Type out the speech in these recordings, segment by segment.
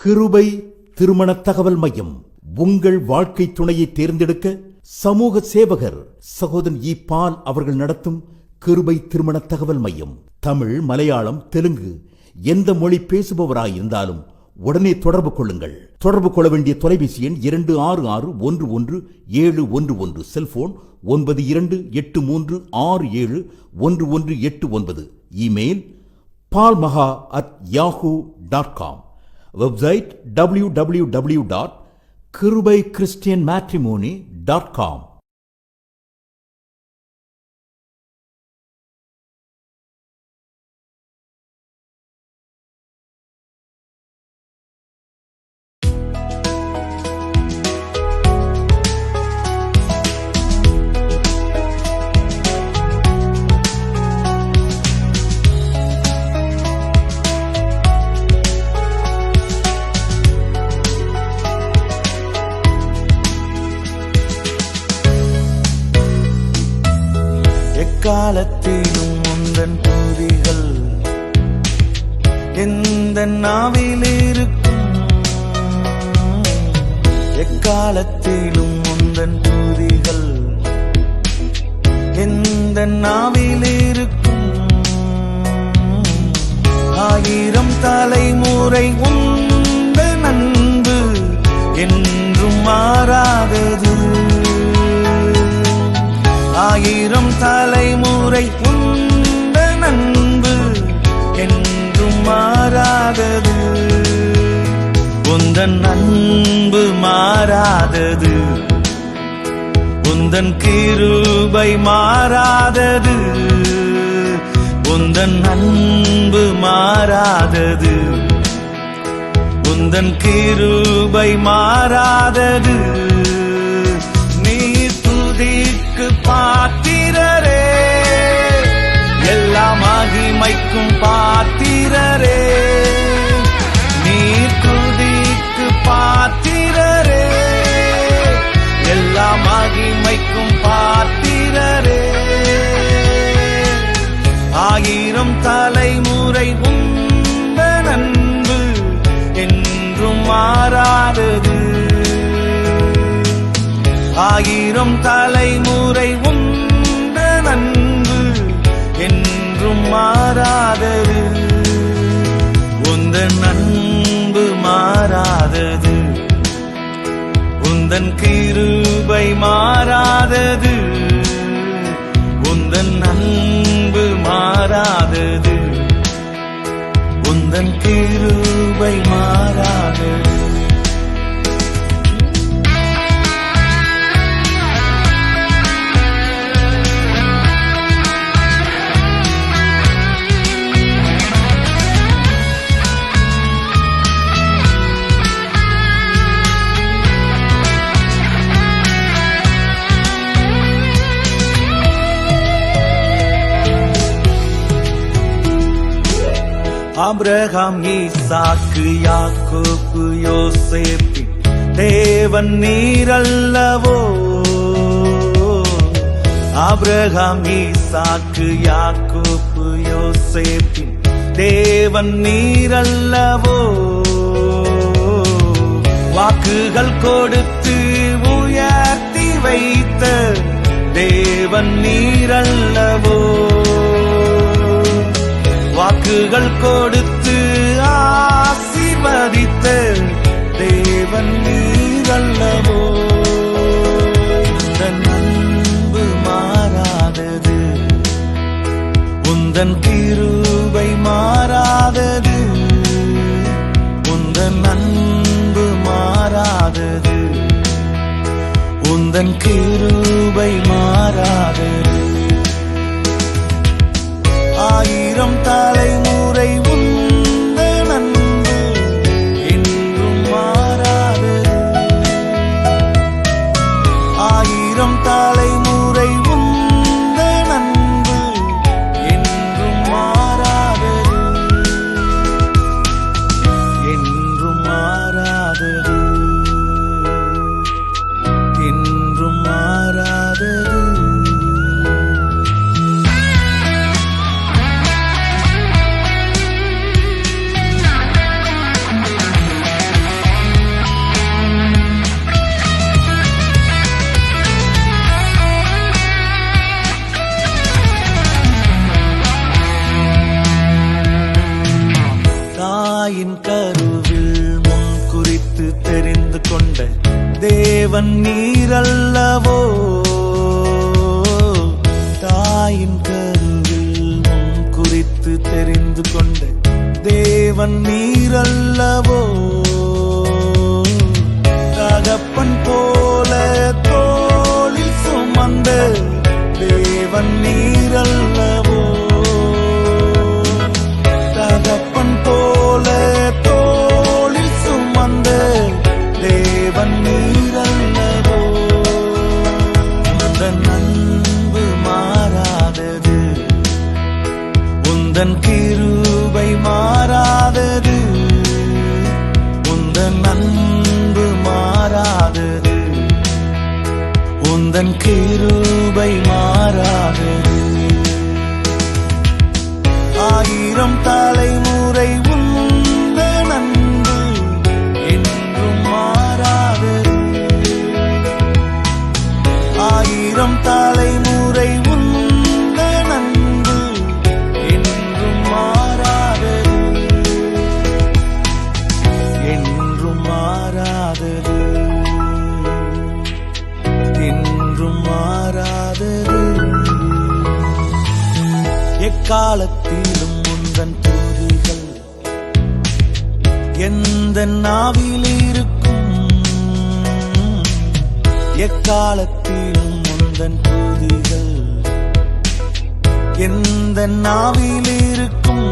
கிருபை திருமண தகவல் மையம். உங்கள் வாழ்க்கை துணையை தேர்ந்தெடுக்க சமூக சேவகர் சகோதரன் இ. பால் அவர்கள் நடத்தும் கிருபை திருமண தகவல் மையம். தமிழ், மலையாளம், தெலுங்கு எந்த மொழி பேசுபவராயிருந்தாலும் உடனே தொடர்பு கொள்ளுங்கள். தொடர்பு கொள்ள வேண்டிய தொலைபேசி எண் 26611711. Cellphone 9283671189. Email palmaha@yahoo.com. Website www.kirubai-christian-matrimony.com. எக்காலத்திலும் உந்தன் துதிகள் எந்த நாவில் இருக்கும். எக்காலத்திலும் உந்தன் துதிகள் எந்த நாவில் இருக்கும். 1000 தலைமுறை உந்தன் அன்பு என்றும் மாறாதது. 1000 தலைமுறை உந்தன் அன்பு என்றும் மாறாதது. உந்தன் அன்பு மாறாதது. உந்தன் கிருபை மாறாதது. உந்தன் அன்பு மாறாதது. உந்தன் கிருபை மாறாதது. பாத்திரரே, எல்லா மகிமைக்கும் பாத்திரரே. நீர் துதிக்கு பாத்திரரே, எல்லா மகிமைக்கும் பாத்திரரே. 1000 தலைமுறை உந்தன் அன்பு என்றும் மாறாதது. 1000 தலைமுறை உந்தன் அன்பு என்றும் மாறாதது. உந்தன் அன்பு மாறாதது. உந்தன் கிருபை மாறாதது. உந்தன் அன்பு மாறாதது. உந்தன் கிருபை மாறாதது. ஆபிரகாம், ஈசாக்கு, யாக்கோபு, யோசேப்பின் தேவன் நீரல்லவோ. ஆபிரகாம், ஈசாக்கு, யாக்கோபு, யோசேப்பின் தேவன் நீரல்லவோ. வாக்குகள் கொடுத்து உயர்த்தி வைத்த தேவன் நீரல்லவோ. வாக்குகள் கொடுத்து ஆசீர்வதித்த தேவன் நீரல்லவோ. உந்தன் அன்பு மாறாதது. உந்தன் கிருபை மாறாதது. உந்தன் அன்பு மாறாதது. உந்தன் கிருபை மாறாதது. 1000 தலைமுறை உந்தன் அன்பு என்றும் மாறாதது. 1000 தலைமுறை உந்தன் அன்பு என்றும் மாறாதது. என்றும் மாறாதது. என்றும் மாறாதது. தேவன் நீரல்லவோ தாயின் கருவில் முன் குறித்து தெரிந்து கொண்ட தேவன் நீரல்லவோ தகப்பன் போல தோளில் சுமந்த தேவன் நீரல்லவோ தகப்பன் போல தோளில் சுமந்த தேவன் நீரல்லவோ உந்தன் அன்பு மாறாதது உந்தன் கிருபை மாறாதது உந்தன் அன்பு மாறாதது உந்தன் கிருபை மாறாதது ஆயிரம் தலைமுறை உந்தன் அன்பு என்றும் மாறாதது ஆயிரம் தலைமுறை உந்தன் அன்பு என்றும் மாறாதது என்றும் மாறாதது என்றும் மாறாதது எக்காலத்திலும் உந்தன் துதிகள் எந்த நாவில் இருக்கும் எக்காலத்திலும் உந்தன் துதிகள் எந்த நாவில் இருக்கும்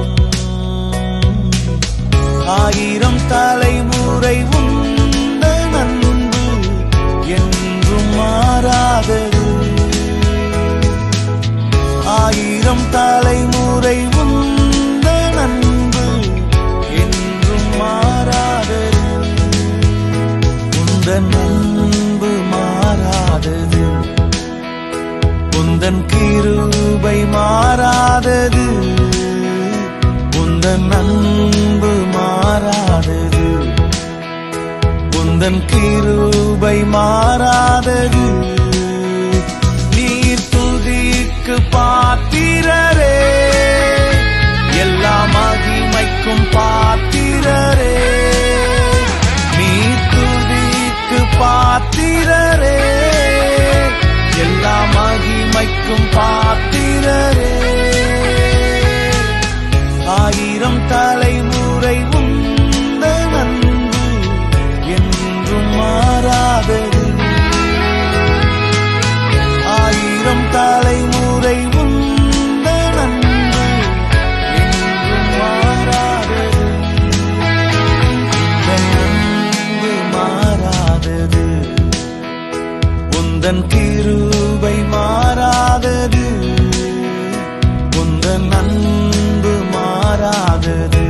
ஆயிரம் தலைமுறை உந்தன் அன்பு என்றும் மாறாதது ஆயிரம் தலைமுறை உந்தன் அன்பு என்றும் மாறாதது உந்தன் அன்பு மாறாதது உந்தன் கிருபை மாறாதது உந்தன் அன்பு மாறாதது உந்தன் கிருபை மாறாதது நீர் துதிக்கு பாத்திரரே எல்லா மகிமைக்கும் பாத்திரரே நீர் துதிக்கு பாத்திரரே எல்லா மகிமைக்கும் பாத்திரரே ஆயிரம் தலைமுறை உந்தன் அன்பு என்றும் மாறாதது ஆயிரம் தலைமுறை உந்தன் அன்பு என்றும் மாறாதது உந்தன் அன்பு மாறாதது உந்தன் கிருபை மாறாதது உந்தன் அன்பு மாறாதது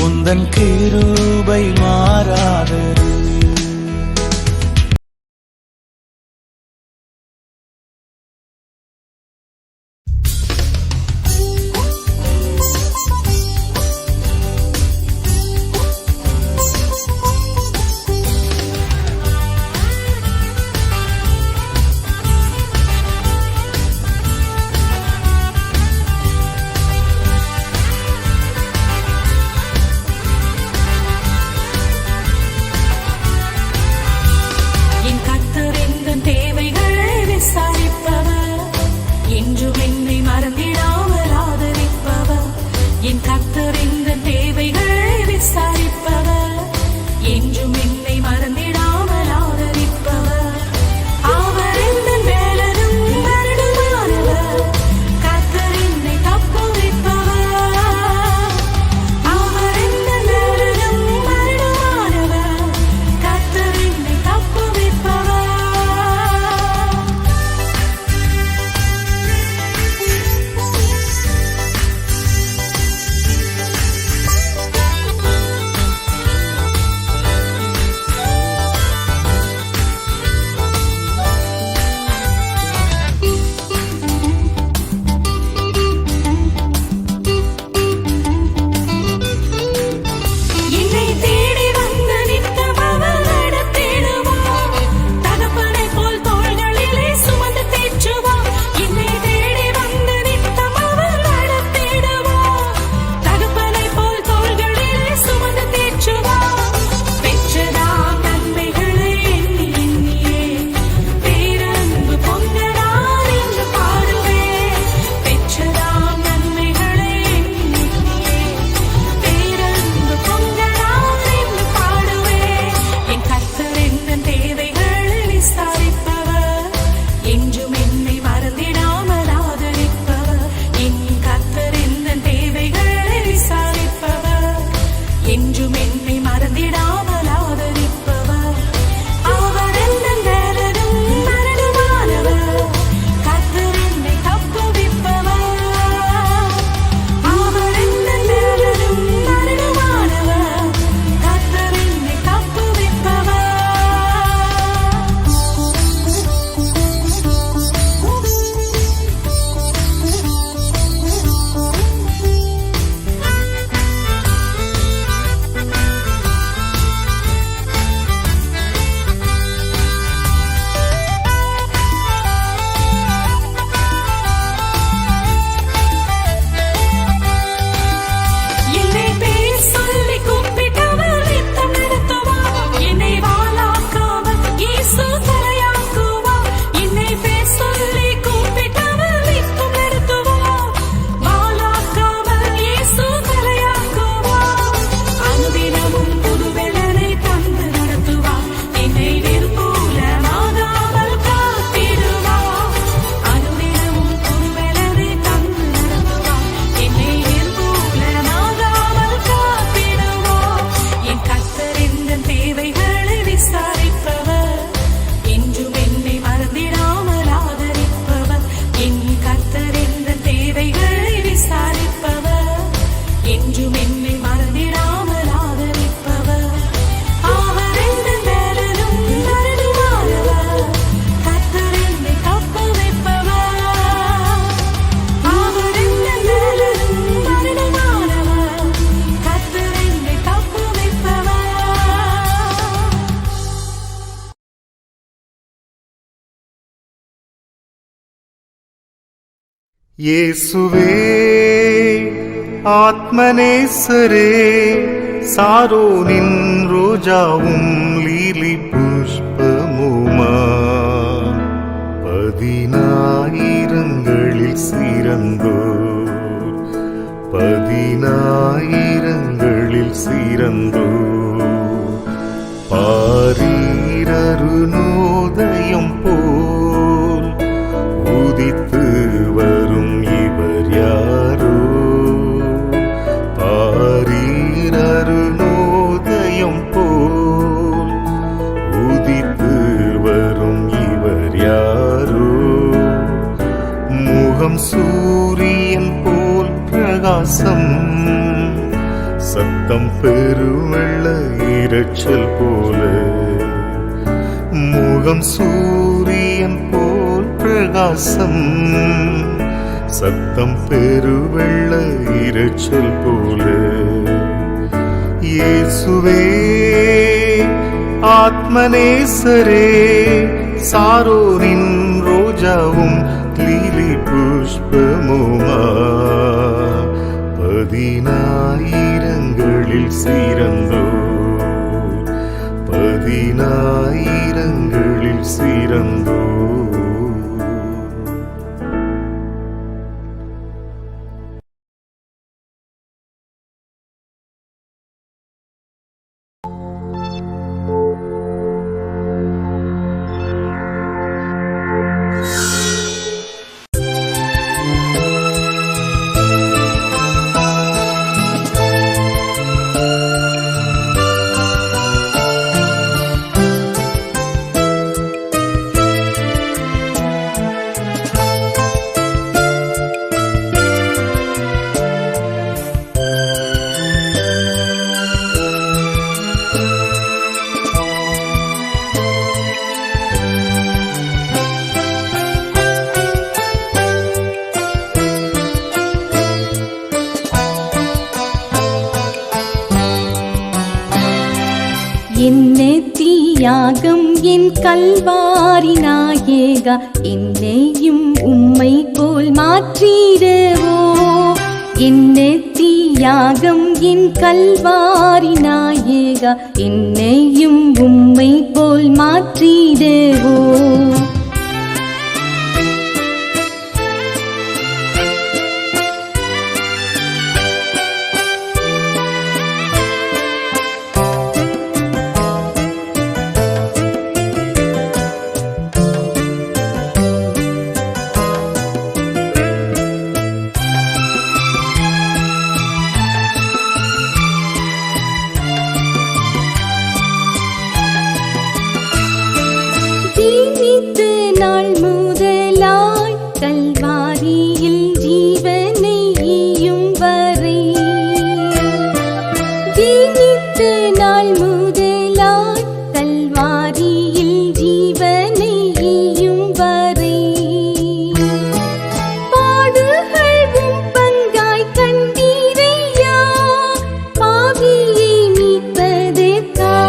உந்தன் கிருபை மாறாதது இயேசுவே ஆத்மநேசரே, சாரோனின் ரோஜாவும் லீலி புஷ்பமுமா, பதினாயிரங்களில் சிறந்தோர், பதினாயிரங்களில் சிறந்தோர், பாரீரருணோதயம் போல் உதித்து வரும் இவர் யாரோ, பாரீரருணோதயம் போல் உதித்து வரும் இவர் யாரோ, முகம் சூரியன் போல் பிரகாசம், சத்தம் பெருவெள்ள இரைச்சல் போல, முகம் சூரியன் போல் பிரகாசம், சத்தம் பெருவெள்ள இரைச்சல் போல. இயேசுவே ஆத்மநேசரே, சாரோனின் ரோஜாவும் லீலி புஷ்பமுமா, பதினாயிரங்களில் சிறந்தோர், பதினாயிரங்களில் சிறந்தோர். என்ன தியாகம் என் கல்வாரி நாயகா, என்னையும் உம்மை போல் மாற்றிடவோ. என்ன தியாகம் என் கல்வாரி நாயகா, என்னையும் உம்மை போல் மாற்றிடவோ. நாள் முதலாய் கல்வாரியில் ஜீவனை ஈயும் வரை, ஜீவித்த நாள் முதலாய் கல்வாரியில் ஜீவனை ஈயும் வரை, பாடுகள் உம் பங்காய் கண்டீரையா, பாவியை மீட்பதற்காய்.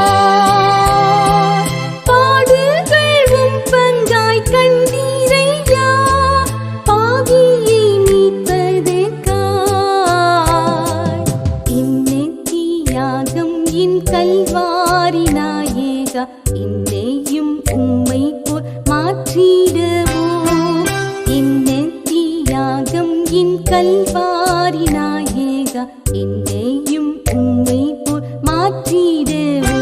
கண்டீரையா, பாவியை மீட்பதற்காய். என்ன தியாகம் என் கல்வாரி நாயகா, என்னையும் உம்மை போல் மாற்றிடவோ. என்ன தியாகம் என் கல்வாரி நாயகா, என்னையும் உம்மை போல் மாற்றிடவோ.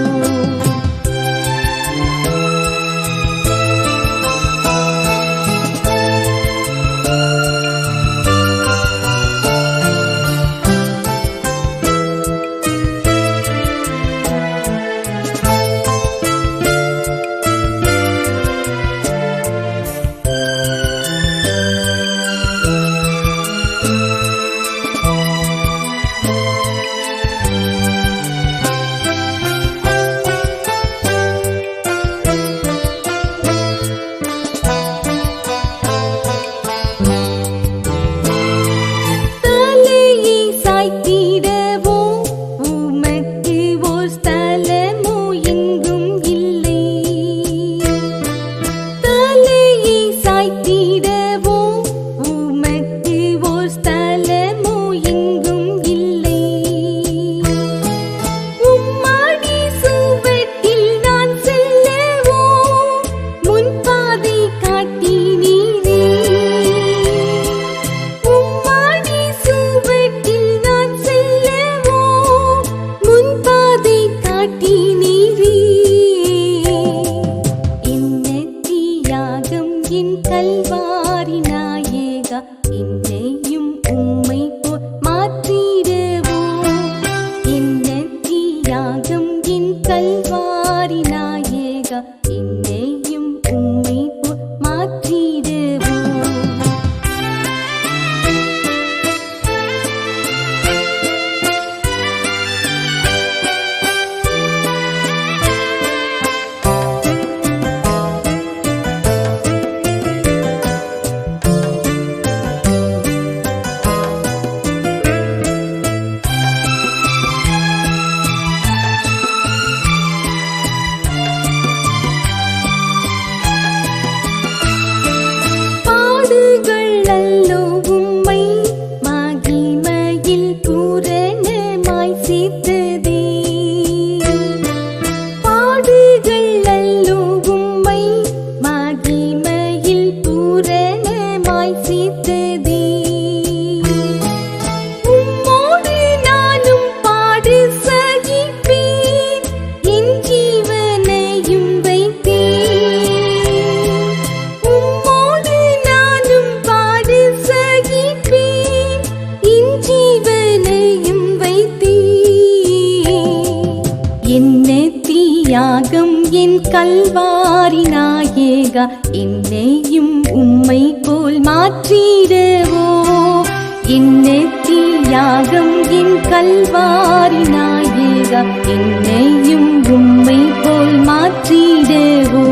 என் கல்வாரி நாயேகா என்னையும் உம்மை போல் மாற்றிடவோ என்ன தியாகம் என் கல்வாரி நாயேகா என்னையும் உம்மை போல் மாற்றிடவோ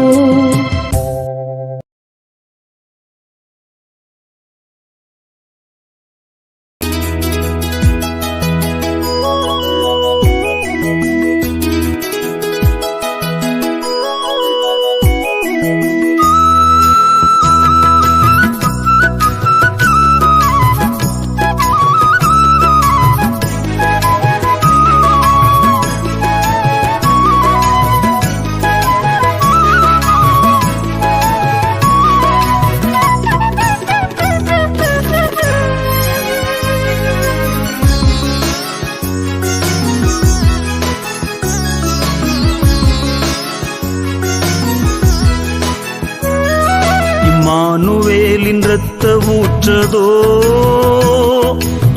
இம்மானுவேலின் இரத்த ஊற்றதோ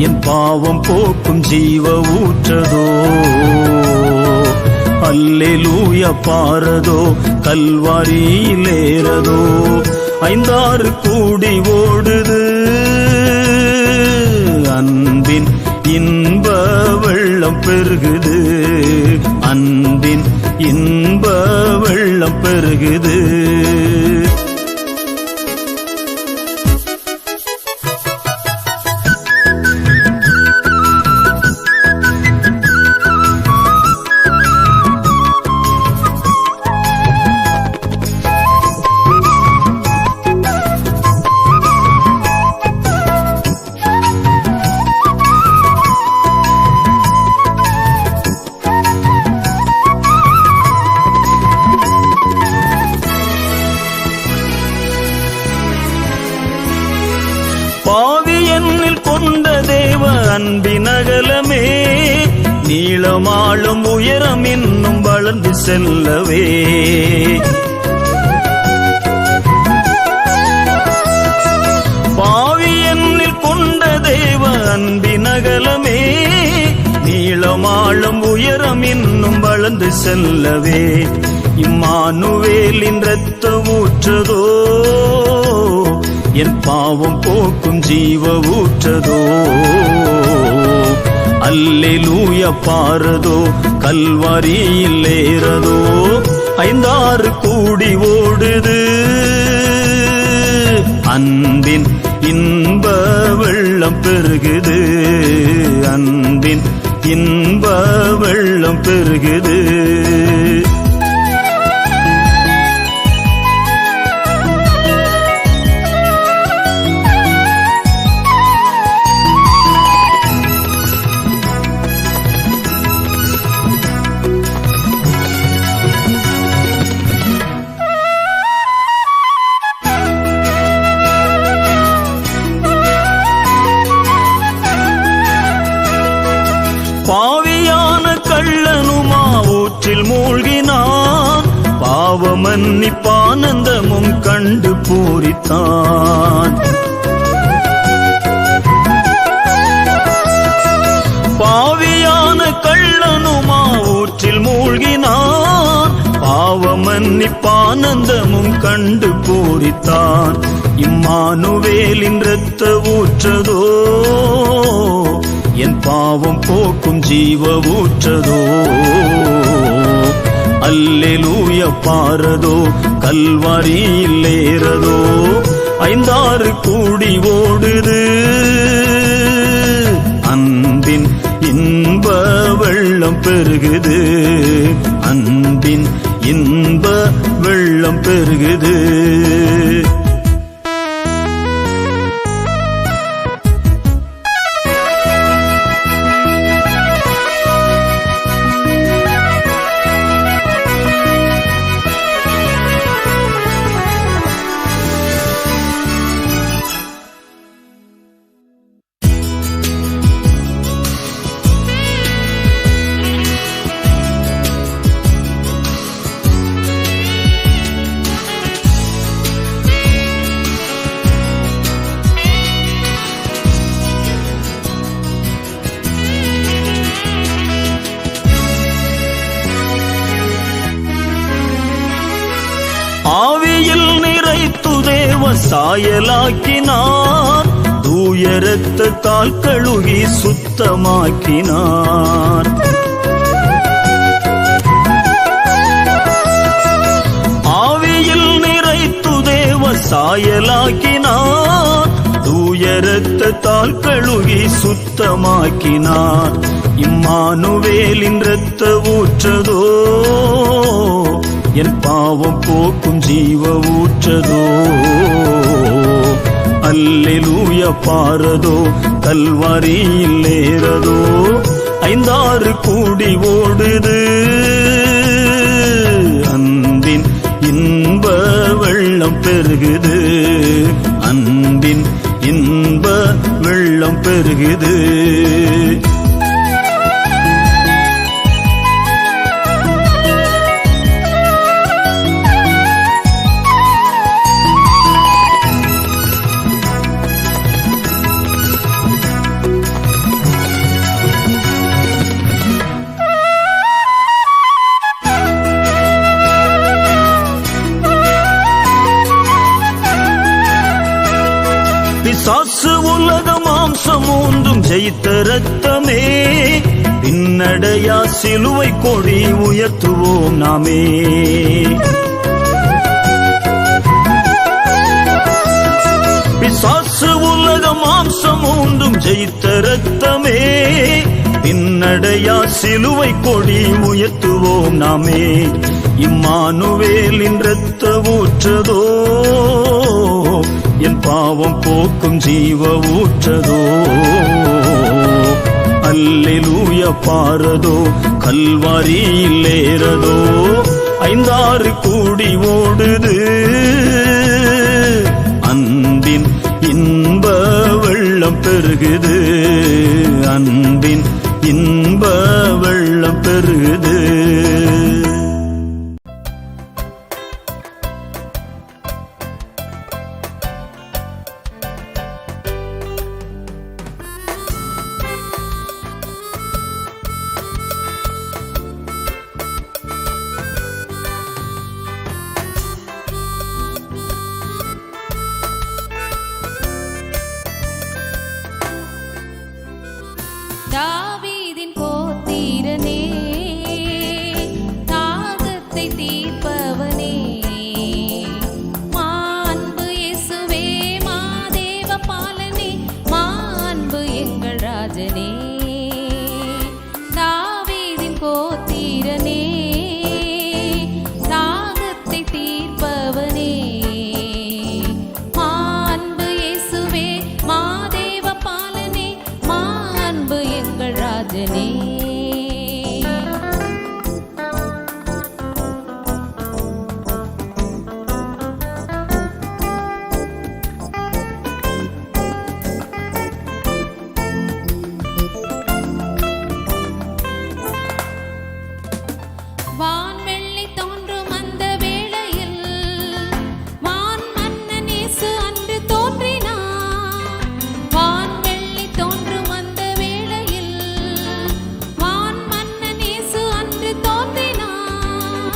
என் பாவம் போக்கும் ஜீவ ஊற்றதோ அல்லேலூயா பாரதோ கல்வாரியிலேறதோ ஐந்தாறு கூடி ஓடுது அன்பின் இன்ப வெள்ளம் பெருகுது அன்பின் இன்ப வெள்ளம் பெருகுது பாவி என்னில் கொண்ட தேவ அன்பின் அகலமே நீளமாளும் உயரம் இன்னும் வளர்ந்து செல்லவே பாவி என்னில் கொண்ட தேவ அன்பின் அகலமே நீளமாளும் உயரம் இன்னும் வளர்ந்து செல்லவே இம்மானுவேலின் இரத்த ஊற்றதோ என் பாவம் போக்கும் ஜீவ ஊற்றதோ அல்லேலூயா பாரதோ கல்வாரியிலேறதோ ஐந்தாறு கூடி ஓடுது அன்பின் இன்ப வெள்ளம் பெருகுது அன்பின் இன்ப வெள்ளம் பெருகுது பாவியான கள்ளனுமா ஊற்றில் மூழ்கினான் பாவ மன்னிப்பானந்தமும் கண்டு பூரித்தான் பாவியான கள்ளனுமா ஊற்றில் மூழ்கினான் பாவ மன்னிப்பானந்தமும் கண்டு பூரித்தான் இம்மானுவேலின் இரத்த ஊற்றதோ என் பாவம் போக்கும் ஜீவ ஊற்றதோ அல்லேலூயா பாரதோ கல்வாரியிலேறதோ ஐந்தாறு கூடி ஓடுது அன்பின் இன்ப வெள்ளம் பெருகுது அன்பின் இன்ப வெள்ளம் பெருகுது சாயலாக்கினார், தூய இரத்தத்தால் கழுகி சுத்தமாக்கினார். ஆவியில் நிறைத்து தேவ சாயலாக்கினார், தூய இரத்தத்தால் கழுகி சுத்தமாக்கினார். இம்மானுவேலின் இரத்த ஊற்றதோ, என் பாவம் போக்கும் ஜீவ ஊற்றதோ. அல்லேலூயா பாரதோ, கல்வாரியில் ஏறதோ, 5-6 கூடி ஓடுது. அன்பின் இன்ப வெள்ளம் பெருகுது, அன்பின் இன்ப வெள்ளம் பெருகுது. பிசாசு உலக மாம்சம் மூன்றும் ஜெயித்த ரத்தமே, பின்னடையா சிலுவை கொடி உயர்த்துவோம் நாமே. பிசாசு உலக மாம்சம் மூன்றும் ஜெயித்த ரத்தமே, பின்னடையா சிலுவை கொடி உயர்த்துவோம் நாமே. இம்மானுவேலின் இரத்த ஊற்றதோ, என் பாவம் போக்கும் ஜீவ ஊற்றதோ. அல்லேலூயா பாரதோ, கல்வாரியில் ஏறதோ, 5-6 கூடி ஓடுது. அன்பின் இன்ப வெள்ளம் பெருகுது, அன்பின் இன்ப வெள்ளம் பெருகுது. தாவீதின் கோத்திரனே, தாகத்தை தீர்ப்பவனே, மாண்பு இயேசுவே, மாதேவ பாலனே, மாண்பு எங்கள் ராஜனே. தாவீதின் கோத்திரனே, தாகத்தை தீர்ப்பவனே, மாண்பு இயேசுவே, மாதேவ பாலனே, மாண்பு எங்கள் ராஜனே. வான்வெள்ளி தோன்றும் அந்த வேளையில், வான் மன்னன் இயேசு அன்று தோன்றினார். வான்வெள்ளி தோன்றும் அந்த வேளையில், வான் மன்னன் இயேசு அன்று தோன்றினார்.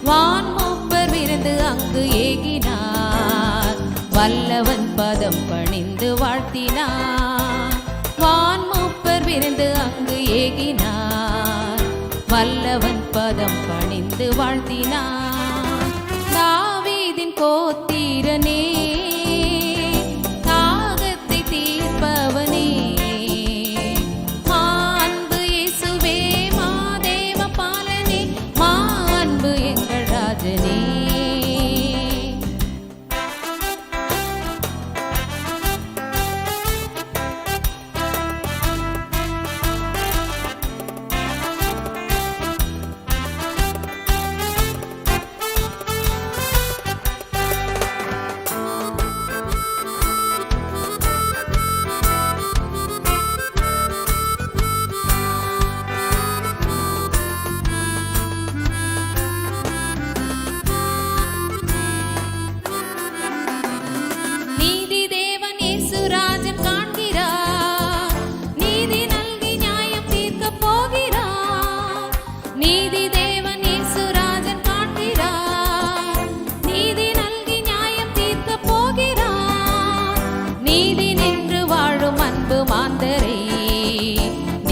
வான் மூப்பர் விருந்து அங்கு ஏகினார், வல்லவன் பதம் பணிந்து வாழ்த்தினார். வான் மூப்பர் விருந்து அங்கு ஏகினார், வல்லவன் பதம் பணிந்து வாழ்த்தினார். தாவீதின் கோத்திரனே, தாகத்தை தீர்ப்பவனே, மாண்பு இயேசுவே, மாதேவ பாலனே, மாண்பு எங்கள் ராஜனே.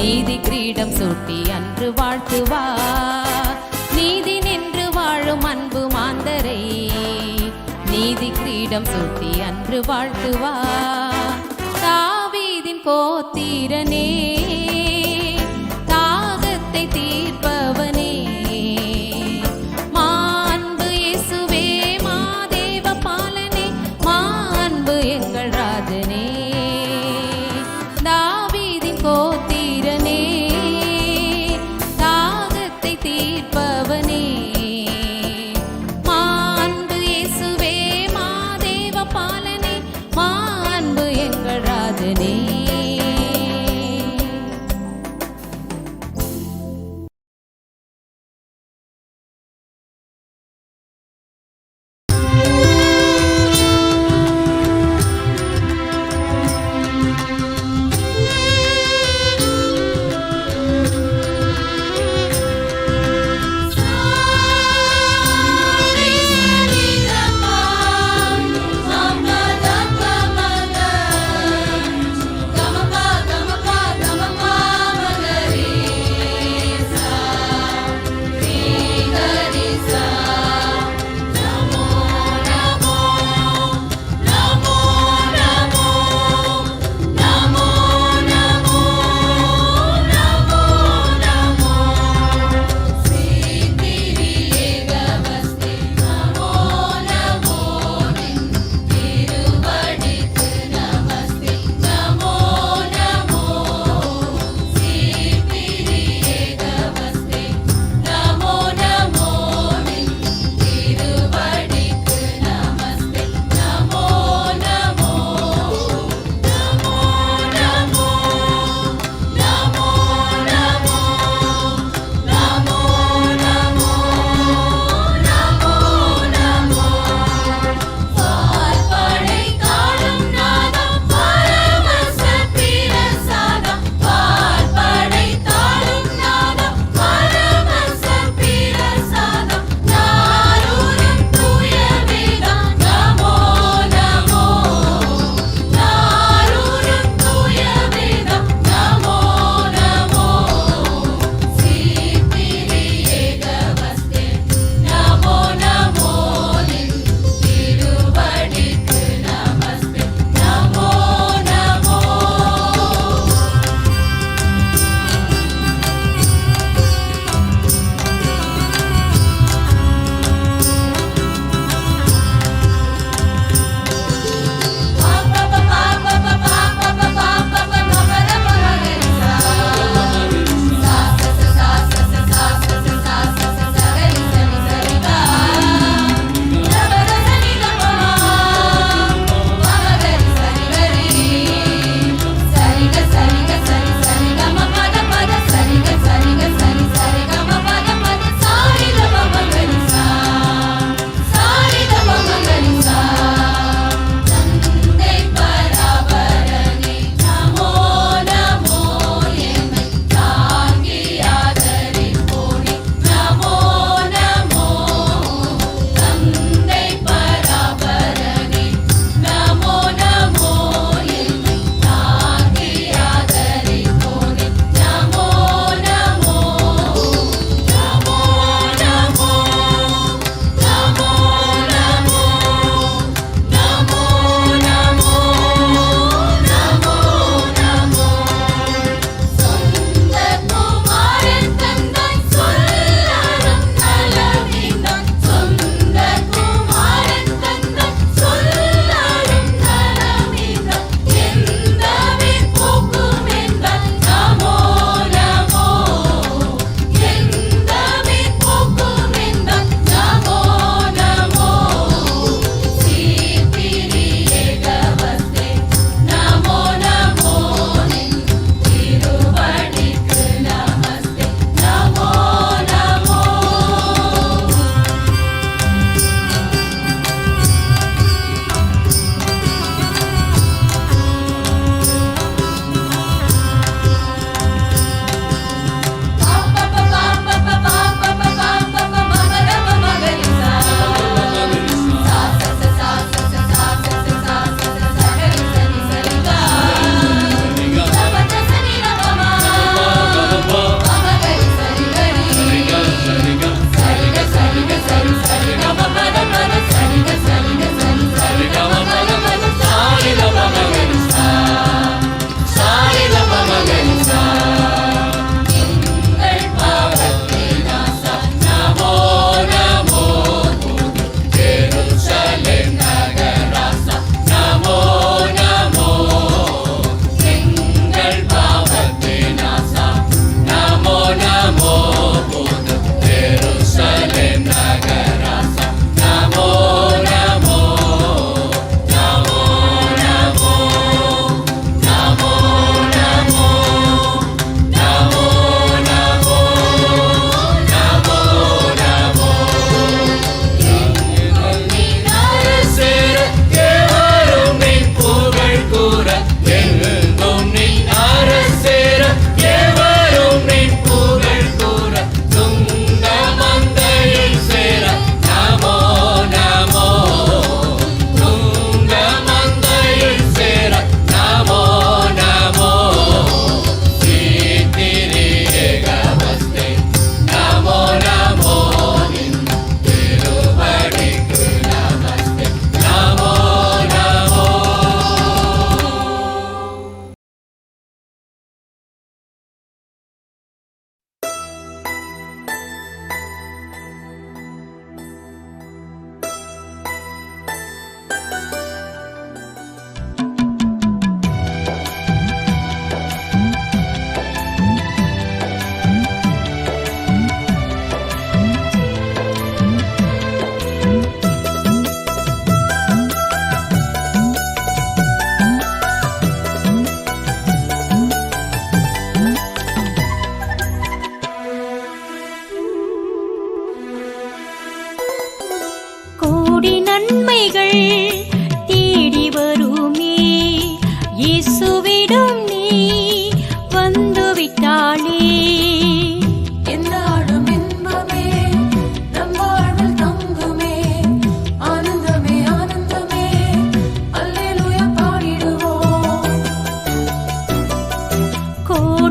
நீதி கிரீடம் சூட்டி அன்று வாழ்த்துவார் நீதி நின்று வாழும் அன்பு மாந்தரை நீதி கிரீடம் சூட்டி அன்று வாழ்த்துவார் தாவீதின் கோத்திரனே தாகத்தை தீர்ப்பவனே மாண்பு இயேசுவே மாதேவ பாலனே மாண்பு எங்கள் ராஜனே தாவீதின் கோத்திரனே தாகத்தை தீர்ப்பவனே மாண்பு இயேசுவே மாதேவ பாலனே மாண்பு எங்கள் ராஜனே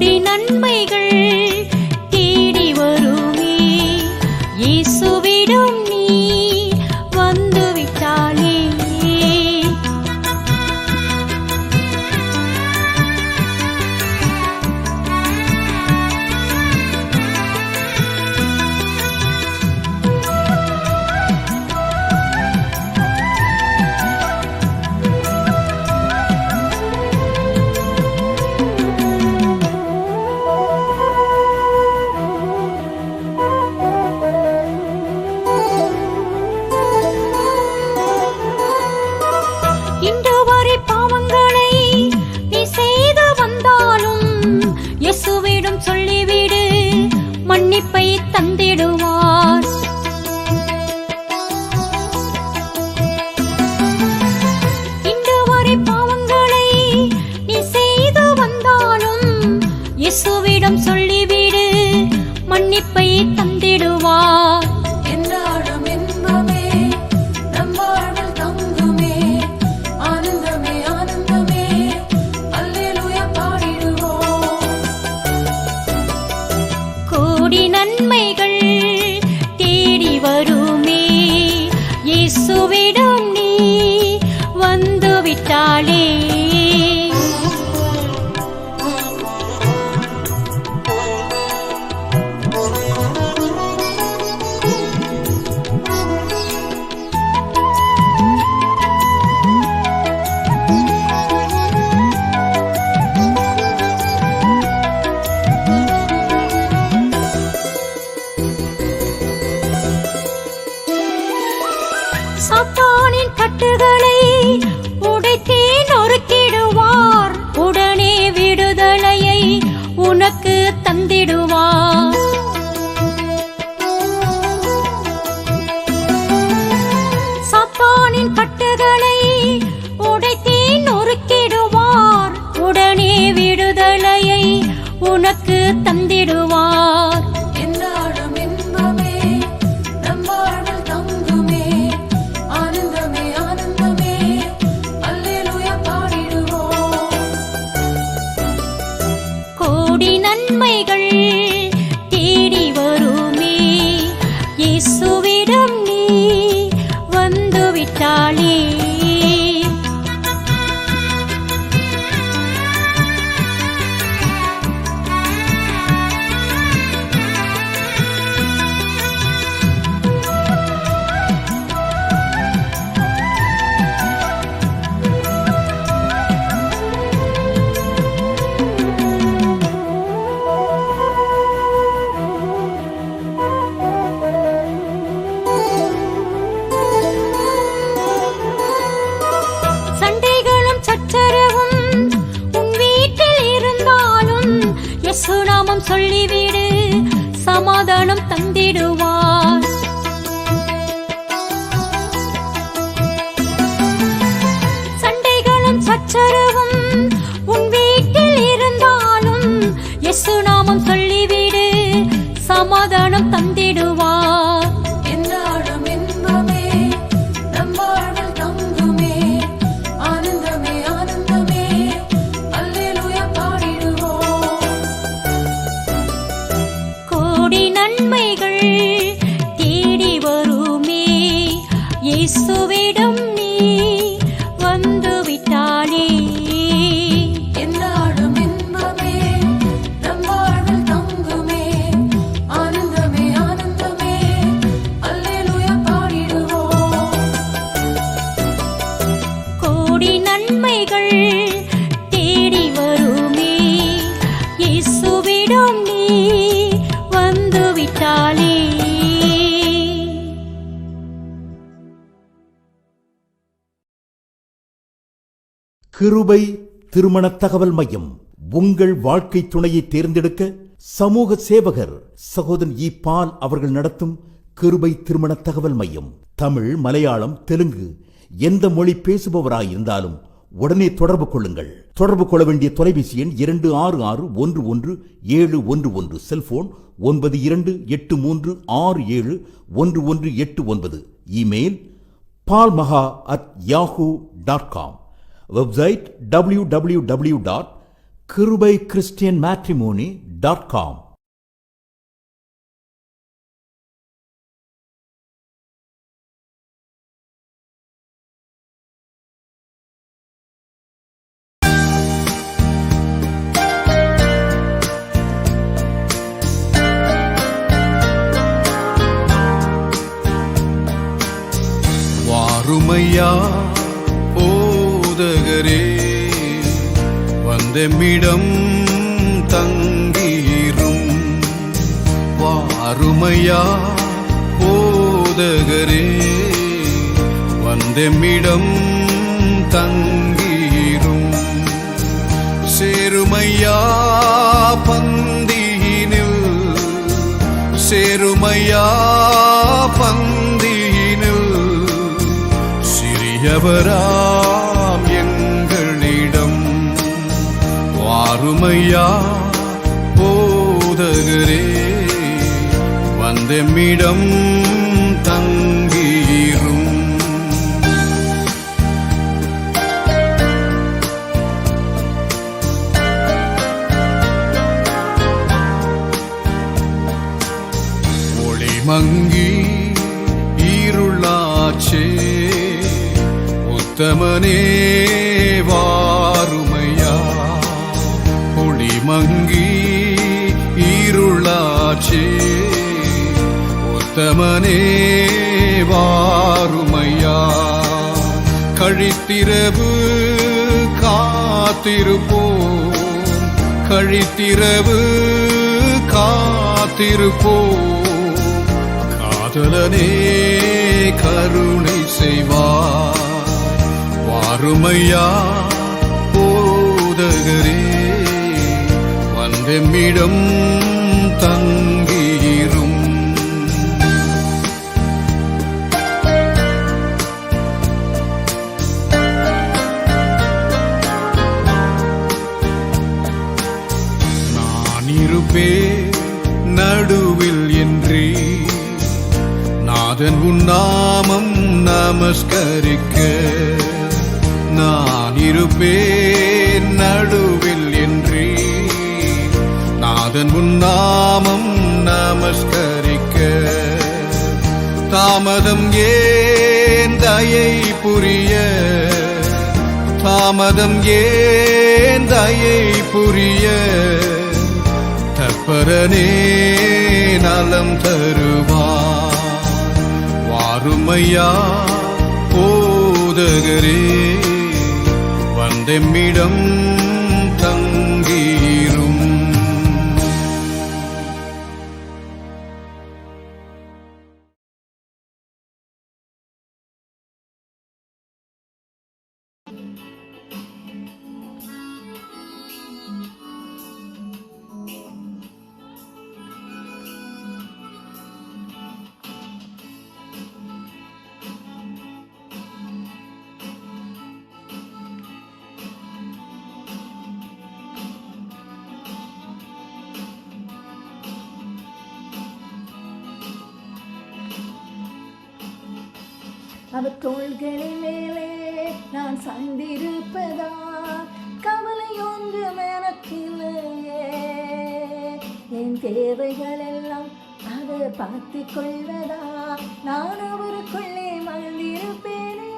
கோடி நன்மைகள் தேடி வருமே இயேசுவிடம் நீ வந்துவிட்டாலே. இன்று வரை பாவங்களை நீ செய்து வந்தாலும் இயேசுவிடம் சொல்லிவிடு, மன்னிப்பை தந்திடுவார். இன்று வரை பாவங்களை நீ செய்து வந்தாலும் இயேசுவிடம் சொல்லிவிடு, மன்னிப்பை தந்திடுவார். என்றாடும் இன்பமே நம் வாழ்வில் தங்குமே, ஆனந்தமே ஆனந்தமே அல்லேலூயா பாடிடுவோம். கோடி நன்மைகள் தேடி வருமே இயேசுவிடம் நீ வந்துவிட்டாலே. சாத்தானின் கட்டுகளை உடைத்தே நொறுக்கிடுவார், உடனே விடுதலையை உனக்கு தந்திடுவார். சாத்தானின் கட்டுகளை உடைத்தே நொறுக்கிடுவார், உடனே விடுதலையை உனக்கு தந்திடுவார். என்றாடும் இன்பமே நம் வாழ்வில் தங்குமே, ஆனந்தமே ஆனந்தமே அல்லேலூயா பாடிடுவோம். கோடி நன்மைகள் தேடி வருமே இயேசுவிடம் நீ வந்துவிட்டாலே. சண்டைகளும் சச்சரவும் உன் வீட்டில் இருந்தாலும் இயேசு நாமம் சொல்லிவிடு, சமாதானம் தந்திடுவார். சண்டைகளும் சச்சரவும் உன் வீட்டில் இருந்தாலும் இயேசு நாமம் சொல்லிவிடு, சமாதானம் தந்திடுவார். என்றாடும் இன்பமே நம் வாழ்வில் தங்குமே, ஆனந்தமே ஆனந்தமே அல்லேலூயா பாடிடுவோம். கோடி நன்மைகள் தேடி வருமே இயேசுவிடம் நீ வந்துவிட்டாலே. என்றாடும் இன்பமே நம் வாழ்வில் தங்குமே, ஆனந்தமே ஆனந்தமே அல்லேலூயா பாடிடுவோம். கோடி நன்மைகள் தேடி வருமே இயேசுவிடம் நீ வந்துவிட்டாலே. கிருபை திருமண தகவல் மையம் உங்கள் வாழ்க்கை துணையை தேர்ந்தெடுக்க சமூக சேவகர் சகோதரன் இ. பால் அவர்கள் நடத்தும் கிருபை திருமண தகவல் மையம். தமிழ், மலையாளம், தெலுங்கு எந்த மொழி பேசுபவராயிருந்தாலும் உடனே தொடர்பு கொள்ளுங்கள். தொடர்பு கொள்ள வேண்டிய தொலைபேசி எண் 26611711, cellphone 9283671189, email palmaha@yahoo.com, website www.palmaha.com. கிருபை கிறிஸ்டியன் மேட்ரிமோனி.com. வாருமையா போதகரே, வந்தெம்மிடம் தங்கீரும். வாருமையா போதகரே, வந்தெம்மிடம் தங்கீரும். சேருமையா பந்தியினில், சேருமையா பந்தியினில், சிறியவராம் எங்களிடம். வாருமையா போதகரே, வந்தெம்மிடம் தங்கீரும். ஒளிமங்கி இருளாச்சே, உத்தமனே வாருமையா. ஒளிமங்கி இருளாச்சே, உத்தமனே வாருமையா. கழித்திரவு காத்திருப்போம், கழித்திரவு காத்திருப்போம். காதலனே கருணை செய்வார். வாருமையா போதகரே, வந்தெம்மிடம் தங்கீரும். நான் இருப்பேன் நடுவில் என்றே, நாதன் உன் நாமம் நமஸ்கரிக்க. நான் இருப்பேன் நடுவில் என்றே, நாதன் உன் நாமம் நமஸ்கரிக்க. தாமதம் ஏன் தயை புரிய, தாமதம் ஏன் தயை புரிய. தற்பரனே நலம் தருவார். வாருமையா போதகரே, வந்தெம்மிடம் தங்கீரும். அவர் தோள்களின் மேலே நான் சாய்ந்திருப்பதா, கவலை ஒன்றும் எனக்கில்லையே. என் தேவைகள் எல்லாம் அவர் பார்த்துக் கொள்வதா, நான் அவருக்குள்ளே மகிழ்ந்திருப்பேனே.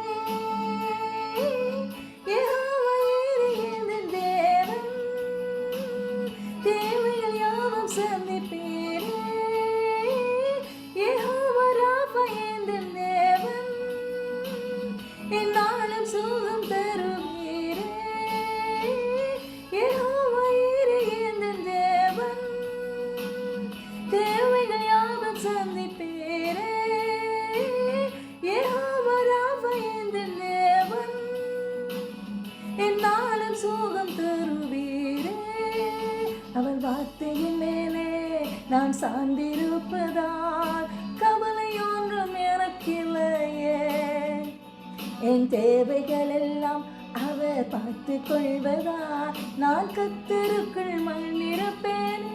யெகோவா ஈரே தேவன், தேவைகள் யாவும் சந்திப்பேனே. யெகோவா ராபா எந்தன் தேவன், என்னாலும் சுகம் தருவீரே. யெகோவா ஈரே எந்தன் தேவன், தேவைகள் யாவும் சந்திப்பீரே. யெகோவா ராபா எந்தன் தேவன், என்னாலும் சுகம் தருவீரே. அவர் வார்த்தையின் மேலே நான் சார்ந்திருப்பதால் கவலை ஒன்றும் எனக்கில்லையே. என் தேவைகள் எல்லாம் அவர் பார்த்துக் கொள்வதா, நான் கர்த்தருக்குள் மகிழ்ந்திருப்பேனே.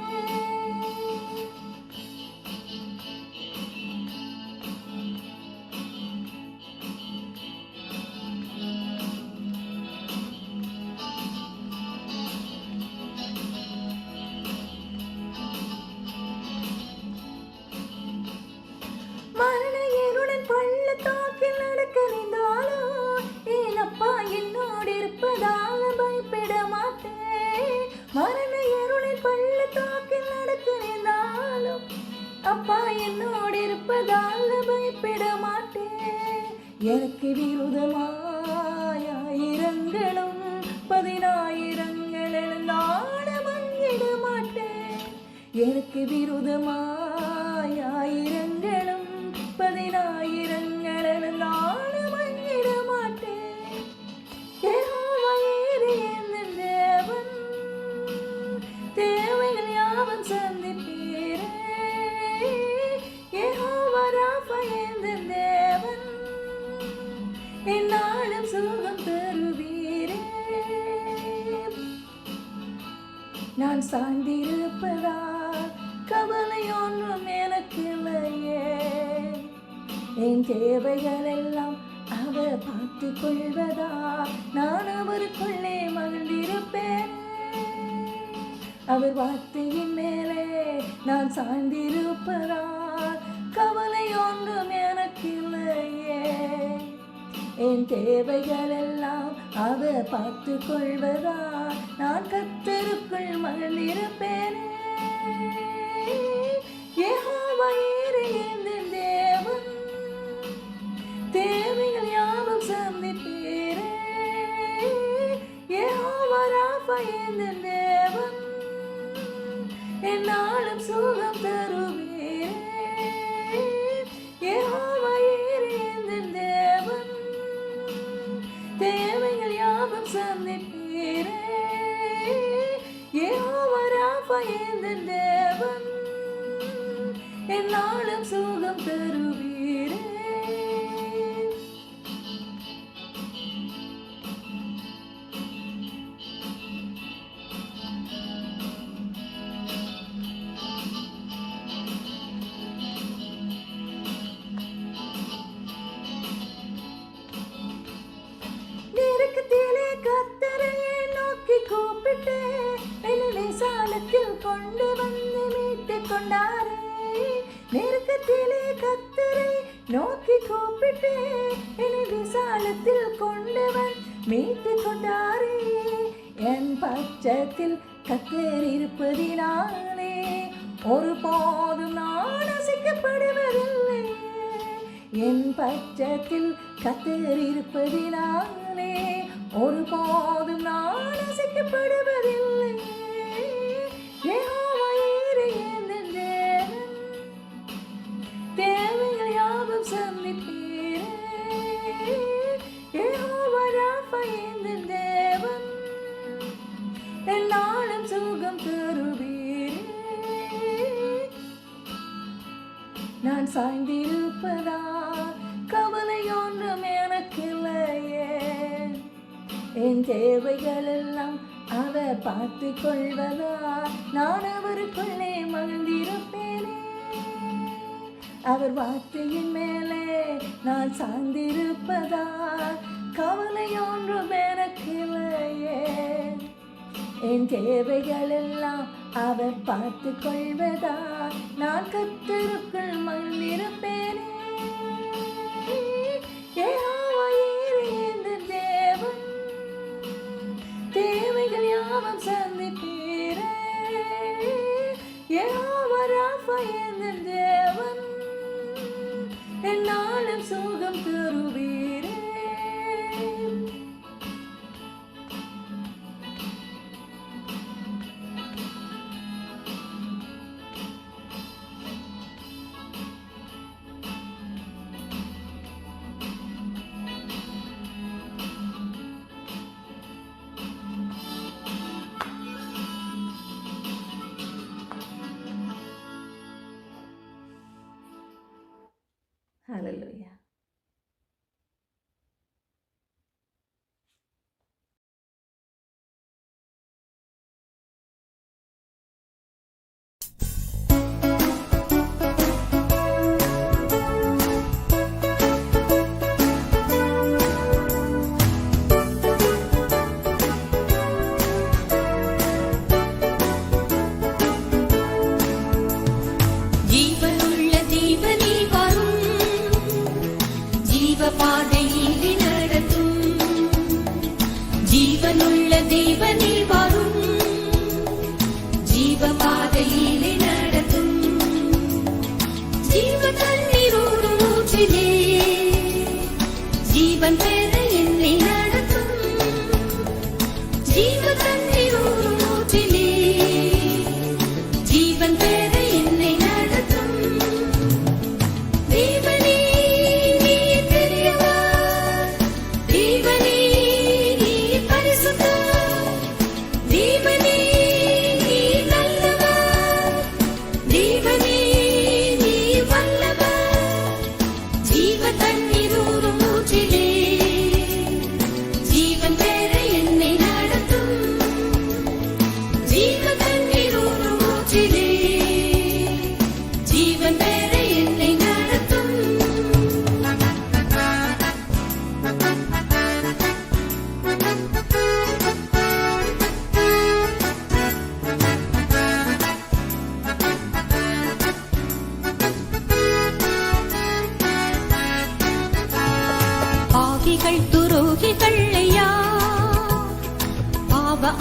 எனக்கு விரோதமாய் ஆயிரங்களும் 10,000 எழுந்தாட மங்கிட மாட்டேன். எனக்கு விரோதமாய் ஆயிரங்களும் 10,000 எழுந்தாட மங்கிட மாட்டேன். யெகோவா ஈரே என் தேவன், தேவைகள் யாவும் சந்திப்பீரே. யெகோவா ராஃபா என் தேவன், என்னாலும் சுகம் தருவீரே. நான் சார்ந்திருப்பதா கவலை ஒன்றும் எனக்கு இல்லையே. என் தேவைகள் எல்லாம் அவர் பார்த்து கொள்வதா நான் அவருக்குள்ளே மகிழ்ந்திருப்பேன். அவர் வார்த்தையின் மேலே நான் சார்ந்திருப்பதா கவலை ஒன்றும் எனக்கு இல்லையே. என் தேவைகள் எல்லாம் அவர் பார்த்து கொள்வதா நான் கர்த்தருக்குள் மகிழ்ந்திருப்பேன். யெகோவா ஈரே என் தேவன், தேவைகள் யாவும் சந்திப்பீரே. யெகோவா ராஃபா என் தேவன், என்னாலும் சுகம் தருவீரே. யெகோவா ஈரே என் தேவன், தேவைகள் யாவும் சந்திப்பீரே. யெகோவா ராஃபா என் தேவன், என்னாலும் சுகம் தருவீரே. நெருக்கத்திலே கர்த்தரையே நோக்கி கூப்பிட்டு என்னை சாலத்தில் கொண்டு வந்து மீட்டுக் கொண்டாரே. நெருக்கத்திலே கர்த்தரை நோக்கி கூப்பிட்டு என்னை விசாலத்தில் கொண்டு வந்து மீட்டுக் கொண்டாரே. என் பட்சத்தில் கர்த்தர் இருப்பதினாலே ஒருபோதும் நான் அசைக்கப்படுவதில்லை. என் பட்சத்தில் கர்த்தர் இருப்பதினாலே ஒருபோதும் நான் அசைக்கப்படுவதில்லை. யெகோவா ஈரே என் தேவன், தேவைகள் யாவும் சந்திப்பீரே. யெகோவா ராஃபா என் தேவன், என்னாலும் சுகம் தருவீரே. நான் சாய்ந்திருப்பதா கவலை ஒன்றும் எனக்கு இல்லையே. என் தேவைகள் எல்லாம் அவர் பார்த்து கொள்வதா நான் அவருக்குள்ளே மகிழ்ந்திருப்பேனே. அவர் வார்த்தையின் மேலே நான் சார்ந்திருப்பதா கவலை ஒன்றும் எனக்கு இல்லையே. என் தேவைகள் எல்லாம் அவர் பார்த்து கொள்வதா நான் கர்த்தருக்குள் மகிழ்ந்திருப்பேனே. யெகோவா ஈரே என் தேவன், தேவைகள் யாவும் சந்திப்பீரே. யெகோவா ராஃபா என் தேவன், என்னாலும் சுகம் தருவீரே. Hallelujah. ஜீவனுள்ள ஜீவனே வரும்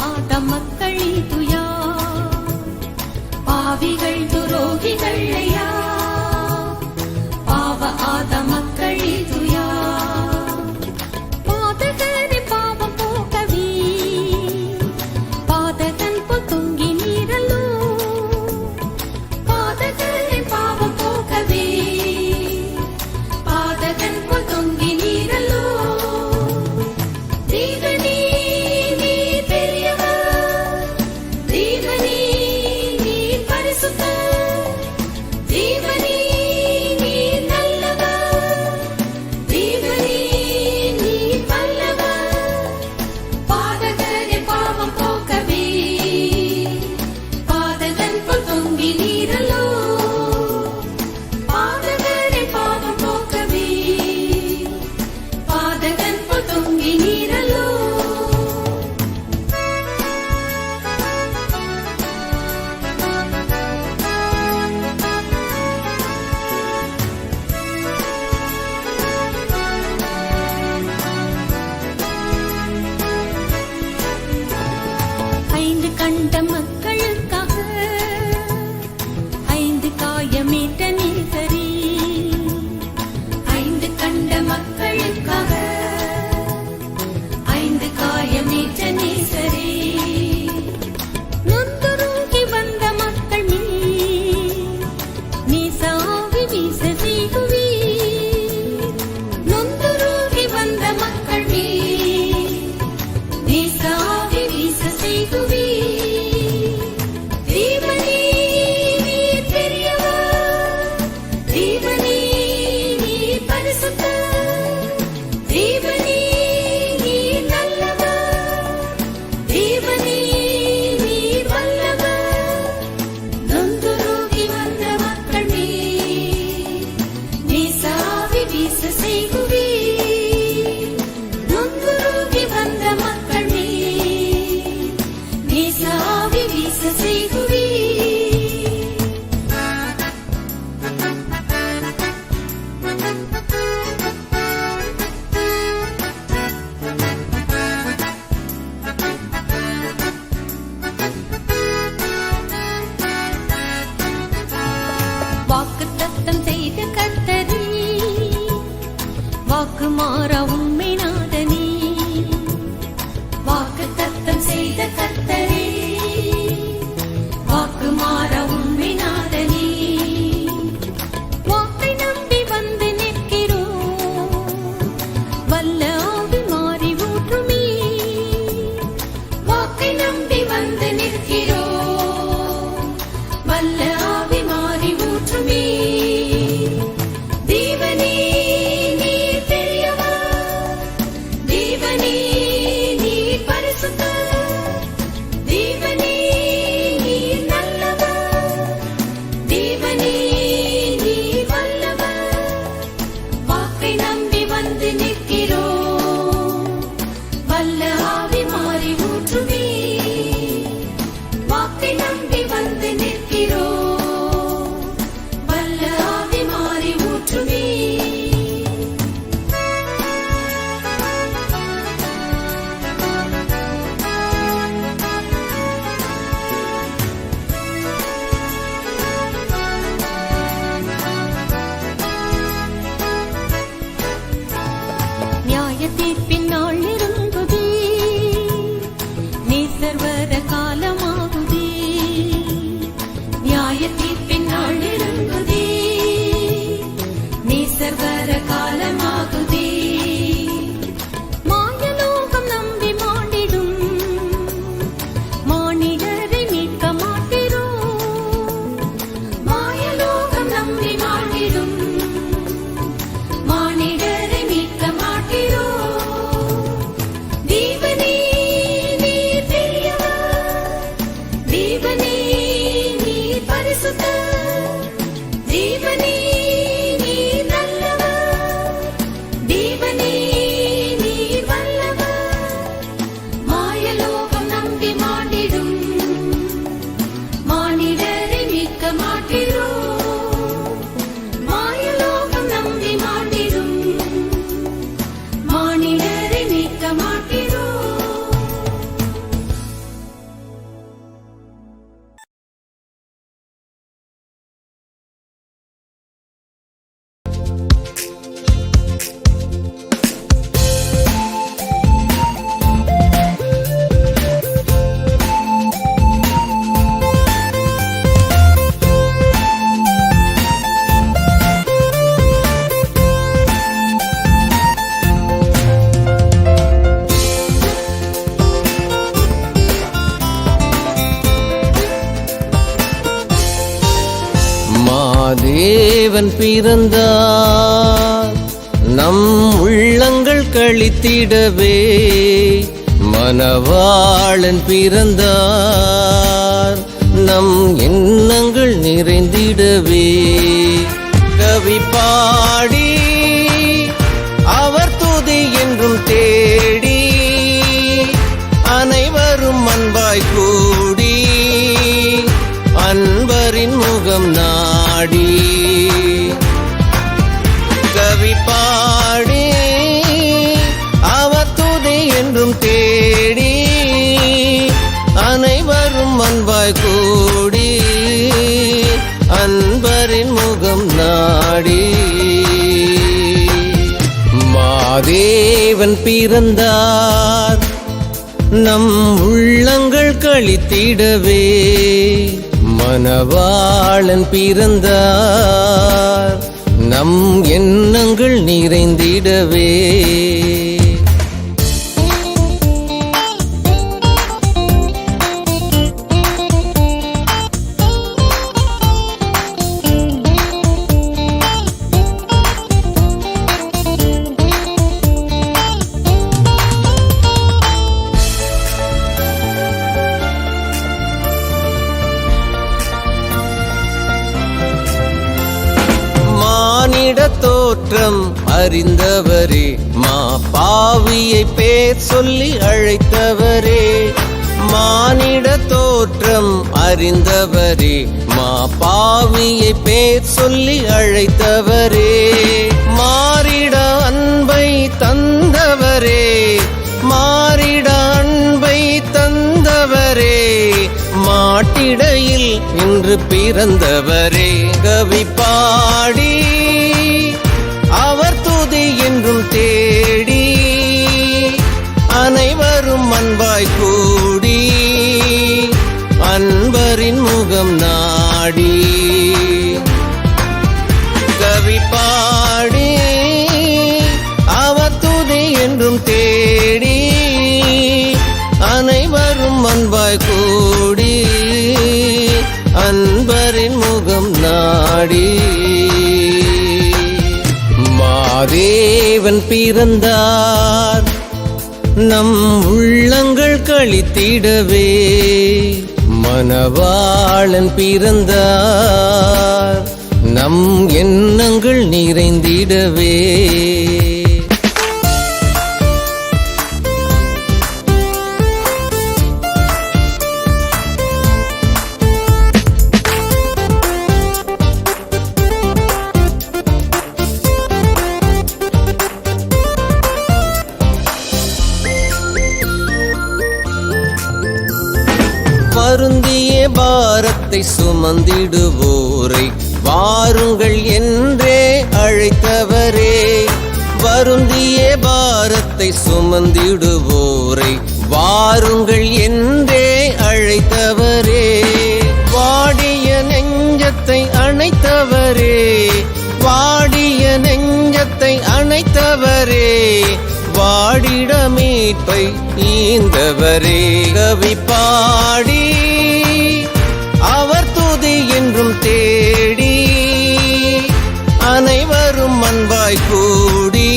ஆத மக்கள் துயா பாவிகள் துரோகிகள் ஐயா பாவ ஆத மக்கள் துயா பாதகரை பாவம் போக்கவே பாதகன் போல் தொங்கி நீரலோ பாதகரை பாவம் போக்கவே பாதகன் போல் தொங்கி நீரலோ தேவனே நீ பெரியவர் தேவனே நீ பரிசுத்தர் தேவனே நீ நல்லவர் தேவனே நீ வல்லவர் பாதகரை பாவம் போக்கவே பாதகன் போல் தொங்கி நீரலோ பாதகரை பாவம் போக்கவே பாதகன் போல் தொங்கி நீரலோ ஐந்து கண்ட மக்களுக்காக ஐந்து காயமேற்ற நீசரே ஐந்து கண்ட மக்களுக்காக ஐந்து காயமேற்ற நீசரே நொந்துருகி வந்த மக்கள் மேல் நீசாவி வீச செய்குவீர் நொந்துருகி வந்த மக்கள் மேல் நீசாவி வீச செய்குவீர் தேவனே நீர் பெரியவர் தேவனே நீர் பரிசுத்தர் தேவனே நீர் நல்லவர் தேவனே நீர் வல்லவர் நொந்துருகி வந்த மக்கள் மேல் நீசாவி வீச செய்குவீர் நொந்துருகி வந்த மக்கள் மேல் நீசாவி வீச செய்குவீர் வாக்குத்தத்தம் செய்த கர்த்தரே வாக்கு மாறா உண்மை நாதனே வாக்குத்தத்தம் செய்த கர்த்தரே வாக்கு மாறா உண்மை நாதனே வாக்கை நம்பி வந்து நிற்கிறோம் வல்ல ஆவி மாறி ஊற்றுமே வாக்கை நம்பி வந்து நிற்கிறோம் வல்ல ஆவி மாறி ஊற்றுமே தேவனே நீர் பெரியவர் மாதேவன் பிறந்தார் நம் உள்ளங்கள் களித்திடவே, மணவாளன் பிறந்தார் நம் எண்ணங்கள் நிறைந்திடவே. கவி பாடி அவர் துதி என்றும் தேடி, அனைவரும் அன்பாய் கூடி அன்பரின் முகம் நாடி. கவி பாடி அவர் துதி என்றும் தேடி, அனைவரும் அன்பாய் கூடி அன்பரின் முகம் நாடி. மாதேவன் பிறந்தார் நம் உள்ளங்கள் களித்திடவே, மணவாளன் பிறந்தார் நம் எண்ணங்கள் நிறைந்திடவே. தோற்றம் அறிந்தவரே, மா பாவியை பேர் சொல்லி அழைத்தவரே. மானிட தோற்றம் அறிந்தவரே, மா பாவியை பேர் சொல்லி அழைத்தவரே. மாறிட அன்பை தந்தவரே, மாறிட அன்பை தந்தவரே. மாட்டிடையில் இன்று பிறந்தவரே. கவி பாடி அவர் துதி என்றும் தேடி, அனைவரும் அன்பாய் கூடி அன்பரின் முகம் நாடி. கவி பாடி அவர் துதி என்றும் தேடி, அனைவரும் அன்பாய் கூடி அன்பரின் முகம் நாடி. மாதேவன் பிறந்தார் நம் உள்ளங்கள் களித்திடவே, மணவாளன் பிறந்தார் நம் எண்ணங்கள் நிறைந்திடவே. வருந்திய பாரத்தை சுமந்திடுவோரை வாருங்கள் என்றே அழைத்தவரே. வருந்திய பாரத்தை சுமந்திடுவோரை வாருங்கள் என்றே அழைத்தவரே. வாடிய நெஞ்சத்தை அணைத்தவரே, வாடிய நெஞ்சத்தை அணைத்தவரே. வாடிட மீட்பை ஈந்தவரே. கவி பாடி அவர் துதி என்றும் தேடி, அனைவரும் அன்பாய் கூடி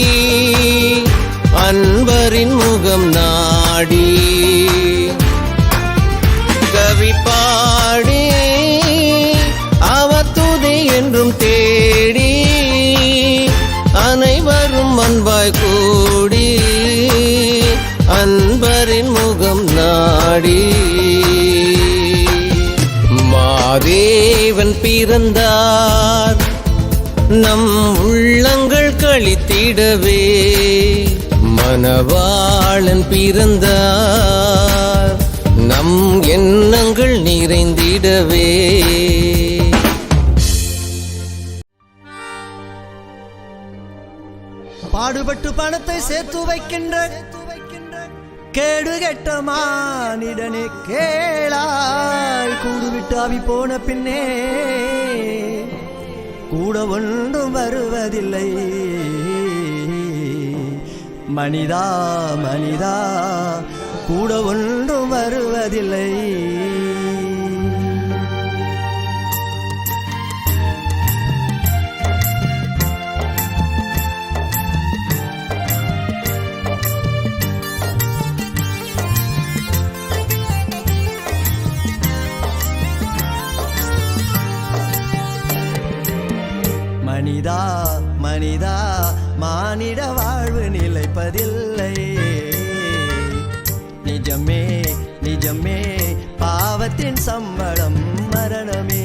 அன்பரின் முகம் நாடி. கவி பாடி அவர் துதி என்றும் தேடி, அனைவரும் அன்பாய் கூடி அன்பரின் முகம் நாடி. மாதேவன் பிறந்தார் நம் உள்ளங்கள் களித்திடவே, மணவாளன் பிறந்தார் நம் எண்ணங்கள் நிறைந்திடவே. பாடுபட்டு பணத்தை சேர்த்து வைக்கின்ற கேடு கெட்ட மானிடனே கேளாய். கூடு விட்டு ஆவி போன பின்னே கூட ஒன்றும் வருவதில்லை. மனிதா மனிதா கூட ஒன்றும் வருவதில்லை. மனிதா மனிதா மானிட வாழ்வு நிலைப்பதில்லை. நிஜமே நிஜமே பாவத்தின் சம்பளம் மரணமே.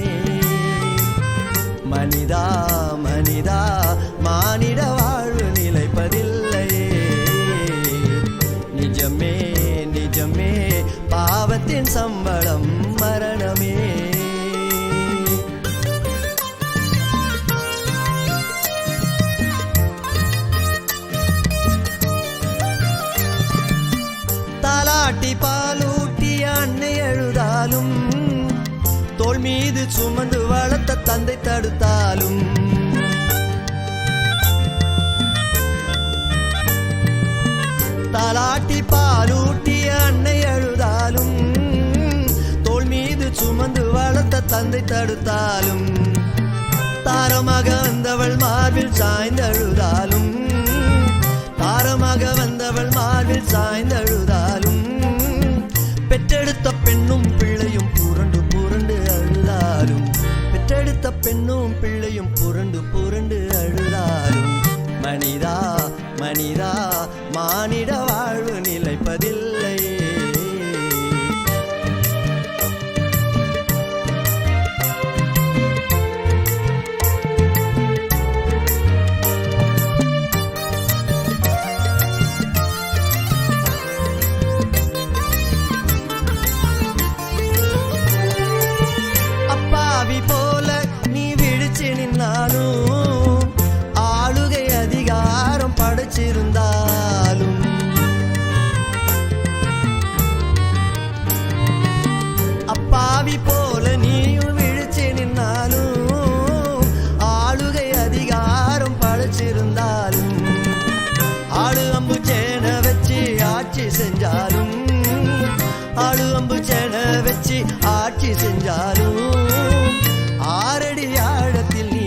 மனிதா மனிதா மானிட வாழ்வு நிலைப்பதில்லை. நிஜமே நிஜமே பாவத்தின் சம்பளம் மரணமே. தாலாட்டி பாலூட்டி அன்னை எழுதாலும், தோள் மீது சுமந்து வளர்த்த தந்தை தடுத்தாலும், தாலாட்டி பாலூட்டி அன்னை எழுதாலும், தோள் மீது சுமந்து வளர்த்த தந்தை தடுத்தாலும், தாரமாக வந்தவள் மார்பில் சாய்ந்தழுதாலும், தாரமாக வந்தவள் மார்பில் சாய்ந்தழுதாலும், பெற்றெடுத்த பெண்ணும் பிள்ளையும் புரண்டு புரண்டு அழுதாலும், பெற்றெடுத்த பெண்ணும் பிள்ளையும் புரண்டு புரண்டு அழுதாலும், மனிதா மனிதா மானிட வாழ்வு நிலைப்பதில்லை. அப்பாவி போல நீ விழிச்சு நின்னாலும், ஆளுகை அதிகாரம் படைச்சிருந்தாலும், அப்பாவி போல நீயும் விழிச்சு நின்னாலும், ஆளுகை அதிகாரம் படைச்சிருந்தாலும், ஆளு அம்பு சேன வச்சு ஆட்சி செஞ்சாலும், ஆளு அம்பு சேன வச்சு ஆட்சி செஞ்சாலும், ஆறடி ஆழத்தில் நீ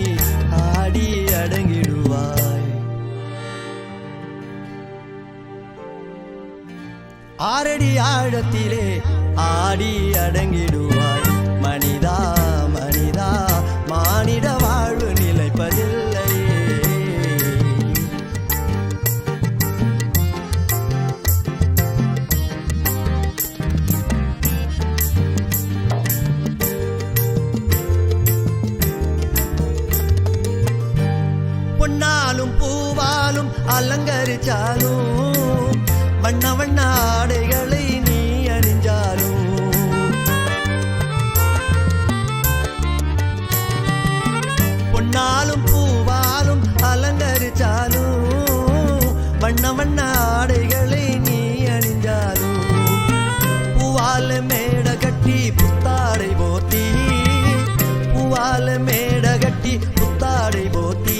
ஆடி அடங்கிடுவாய். ஆறடி ஆழத்திலே ஆடி அடங்கிடுவாய். மனிதா மனிதா மானிட வாழ்வு நிலைப்பதில்லை. பொன்னாலும் பூவாலும் அலங்கரிச்சாலும், வண்ண வண்ண ஆடைகளை நீ அணிஞ்சாலும், பொன்னாலும் பூவாலும் அலங்கரிச்சாலும், வண்ண வண்ண ஆடைகளை நீ அணிஞ்சாலும், பூவால மேட கட்டி புத்தாடை போத்தி, பூவால மேட கட்டி புத்தாடை போத்தி,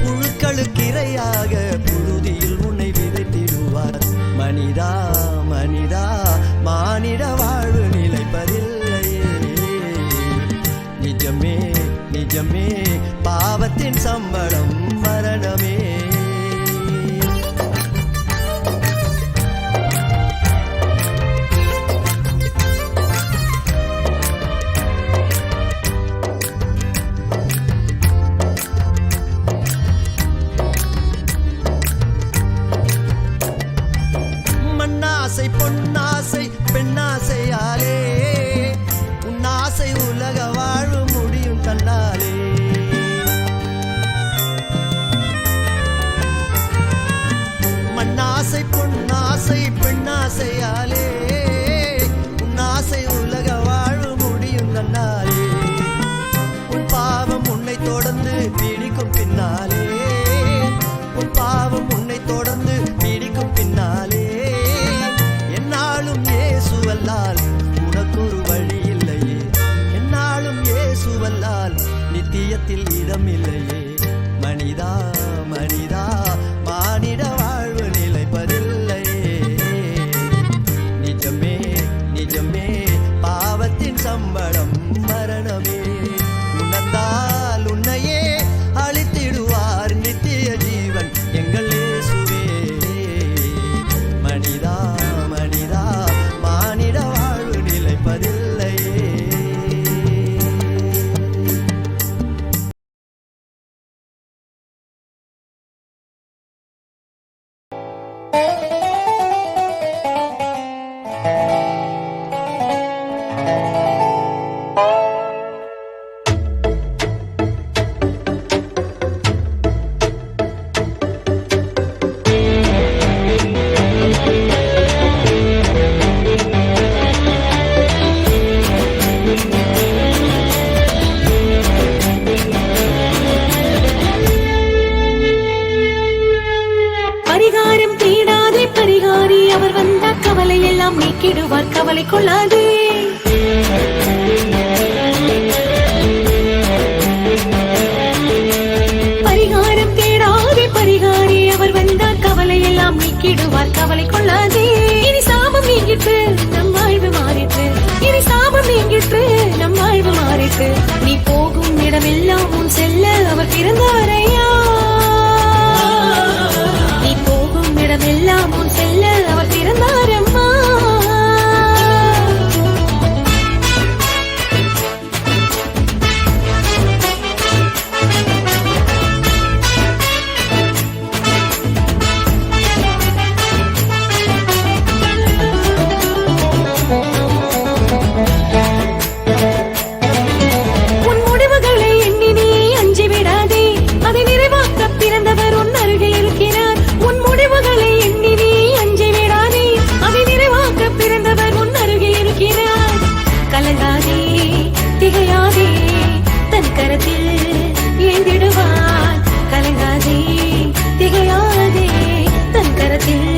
புழுக்களுக்கு இரையாக புழுதியில் உன்னை விதைத்திடுவார். மனிதா மனிதா மானிட வாழ்வு நிலைப்பதில்லையே. நிஜமே நிஜமே பாவத்தின் சம்பளம் மரணமே. மண்ணாசை பொன்னாசை பெண்ணாசையாலே, உன்னாசை உலக வாழ்வு முடியும் தன்னாலே. மண்ணாசை பொன்னாசை பெண்ணாசையாலே, உன்னாசை உலக வாழ்வு முடியும் தன்னாலே. உன் பாவம் உன்னை தொடர்ந்து பீடிக்கும் பின்னாலே, உன் பாவம் உன்னை தொடர்ந்து பீடிக்கும் பின்னாலே, என்னாலும் இயேசுவல்லால் உனக்கொரு வழி இல்லையே. என்னாலும் இயேசுவல்லால் நித்தியத்தில் இடம் இல்லையே. மனிதா மனிதா மானிட வாழ்வு நிலைப்பதில்லையே. நிஜமே நிஜமே பாவத்தின் சம்பளம் மரணமே. உணர்ந்தால் உன்னையே அழித்திடுவார் நித்திய ஜீவன் எங்கள் இயேசுவே. மனிதா மனிதா மானிட வாழ்வு நிலைப்பதில்லையே. எல்லாம் நீக்கிடுவார் கவலை கொள்ளாதே. பரிகாரம் தேடாதே பரிகாரி அவர் வந்தார் கவலை எல்லாம் நீக்கிடுவார் கவலை கொள்ளாதே. இனி சாபம் நீங்கிட்டு நம் வாழ்வு மாறிட்டு, இனி சாபம் நீங்கிட்டு நம் வாழ்வு மாறிட்டு, நீ போகும் இடமெல்லாம் உன் செல்ல அவர் பிறந்தாரையா. நீ போகும் இடமெல்லாம் உன் செல்ல அவர் பிறந்தாரம்மா. உன் முடிவுகளை எண்ணி நீ அஞ்சி விடாதே, அதை நிறைவாக்க பிறந்தவர் உன் அருகில் இருக்கிறார். உன் முடிவுகளை எண்ணி நீ அஞ்சி விடாதே, அதை நிறைவாக்க பிறந்தவர் உன் அருகில் இருக்கிறார். கலங்காதே திகையாதே தன் கரத்தில் ஏந்திடுவார். கலங்காதே திகையாதே தன் கரத்தில்